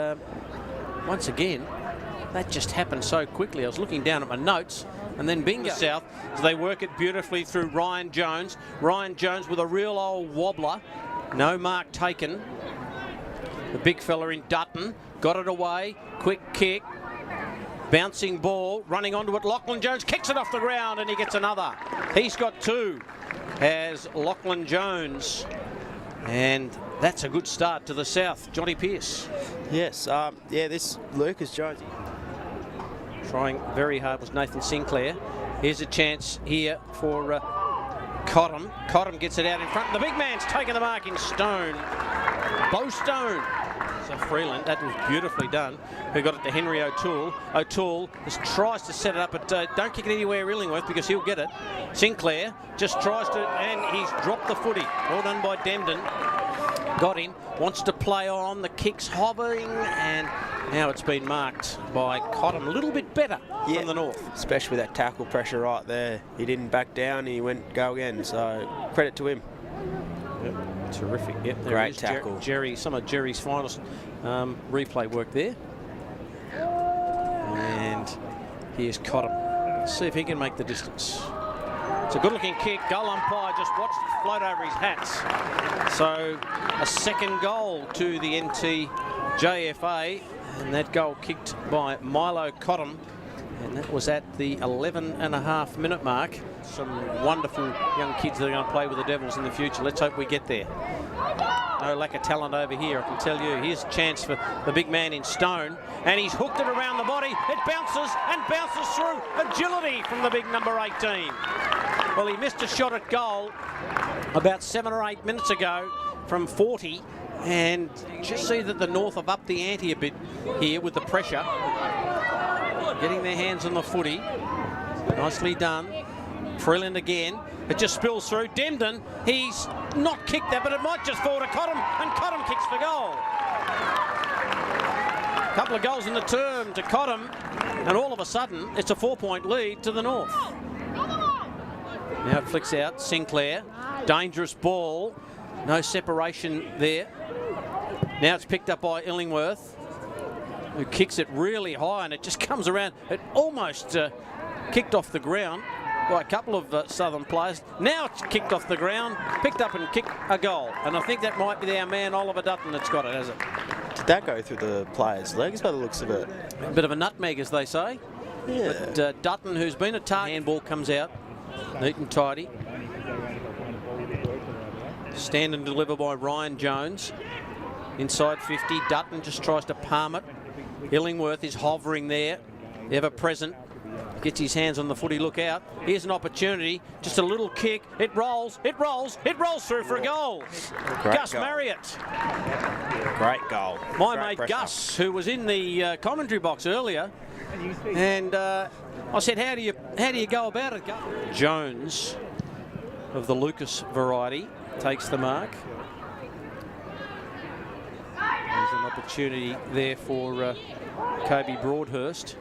once again, that just happened so quickly. I was looking down at my notes, and then bingo. South, as they work it beautifully through Ryan Jones. Ryan Jones with a real old wobbler. No mark taken. The big fella in Dutton got it away. Quick kick. Bouncing ball. Running onto it. Lachlan Jones kicks it off the ground, and he gets another. He's got 2 as Lachlan Jones. And that's a good start to the South. Johnny Pearce. Yes, yeah, this Lucas Jones. Trying very hard was Nathan Sinclair. Here's a chance here for Cottam. Cottam gets it out in front. The big man's taken the mark in Stone. Bo Stone. So Freeland, that was beautifully done. Who got it to Henry O'Toole. O'Toole just tries to set it up, but don't kick it anywhere Illingworth because he'll get it. Sinclair just tries to, and he's dropped the footy. Well done by Demden. Got him, wants to play on, the kick's hovering, and now it's been marked by Cottam. A little bit better from the north. Especially with that tackle pressure right there. He didn't back down, he went go again, so credit to him. Yep. Terrific, yep. There Great tackle. Jerry, some of Jerry's finest replay work there. And here's Cottam. Let's see if he can make the distance. It's a good-looking kick. Goal umpire just watched it float over his hats. So a second goal to the NTJFA, and that goal kicked by Milo Cottam, and that was at the 11.5-minute mark. Some wonderful young kids that are going to play with the Devils in the future. Let's hope we get there. No lack of talent over here, I can tell you. Here's a chance for the big man in Stone, and he's hooked it around the body. It bounces and bounces through. Agility from the big number 18. Well, he missed a shot at goal about 7 or 8 minutes ago from 40, and just see that the North have upped the ante a bit here with the pressure. Getting their hands on the footy. Nicely done. Freeland again. It just spills through. Demden, he's not kicked that, but it might just fall to Cottam, and Cottam kicks the goal. A couple of goals in the term to Cottam, and all of a sudden, it's a 4-point lead to the North. Now it flicks out. Sinclair. Dangerous ball. No separation there. Now it's picked up by Illingworth, who kicks it really high, and it just comes around. It almost kicked off the ground by a couple of Southern players. Now it's kicked off the ground, picked up and kicked a goal. And I think that might be our man Oliver Dutton that's got it, has it? Did that go through the player's legs by the looks of it? A bit of a nutmeg, as they say. Yeah. But Dutton, who's been a target, handball comes out. Neat and tidy. Stand and deliver by Ryan Jones. Inside 50, Dutton just tries to palm it. Illingworth is hovering there, ever present. Gets his hands on the footy, look out. Here's an opportunity, just a little kick. It rolls, it rolls, it rolls through for a goal. Gus Marriott. Great goal. My mate Gus, who was in the commentary box earlier, and I said, how do you go about it? Jones of the Lucas variety takes the mark. There's opportunity there for Kobe Broadhurst.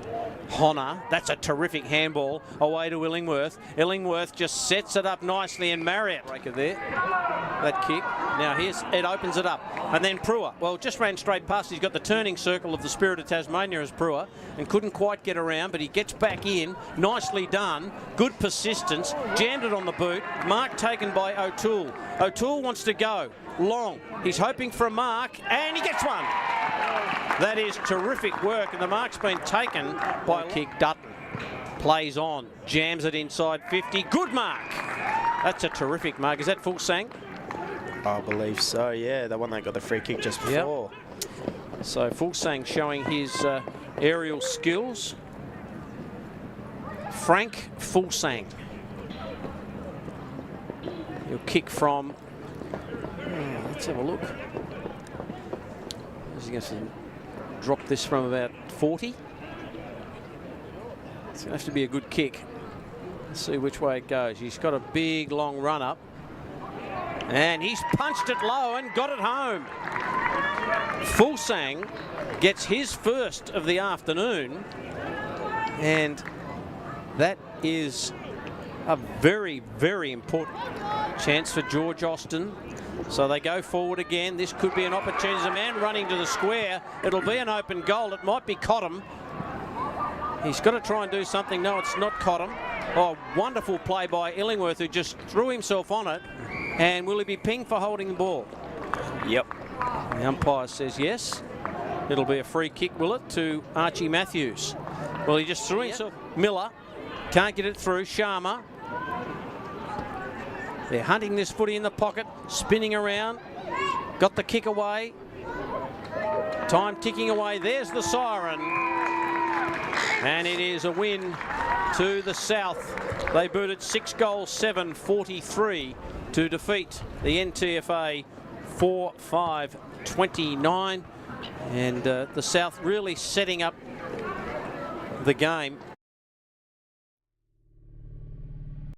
Honor, that's a terrific handball away to Illingworth. Illingworth just sets it up nicely, and Marriott breaker there. That kick. Now it opens it up. And then Brewer, well, just ran straight past. He's got the turning circle of the Spirit of Tasmania as Brewer and couldn't quite get around, but he gets back in. Nicely done. Good persistence. Jammed it on the boot. Mark taken by O'Toole. O'Toole wants to go long. He's hoping for a mark, and he gets one. That is terrific work, and the mark's been taken by kick. Dutton plays on, jams it inside 50. Good mark. That's a terrific mark. Is that Fulsang? I believe so, yeah. The one that got the free kick just before. Yep. So Fulsang showing his aerial skills. Frank Fulsang. He'll kick from, let's have a look. He's going to drop this from about 40. It's going to have to be a good kick. Let's see which way it goes. He's got a big long run up. And he's punched it low and got it home. Fulsang gets his first of the afternoon. And that is a very, very important chance for George Austin. So they go forward again. This could be an opportunity. There's a man running to the square. It'll be an open goal. It might be Cottam. He's got to try and do something. No, it's not Cottam. Oh, wonderful play by Illingworth, who just threw himself on it. And will he be pinged for holding the ball? Yep. The umpire says yes. It'll be a free kick, will it, to Archie Matthews. Well, he just threw himself. Miller can't get it through. Sharma. They're hunting this footy in the pocket, spinning around. Got the kick away. Time ticking away. There's the siren. And it is a win to the South. They booted 6 goals, 7-43 to defeat the NTFA 4-5-29. And the South really setting up the game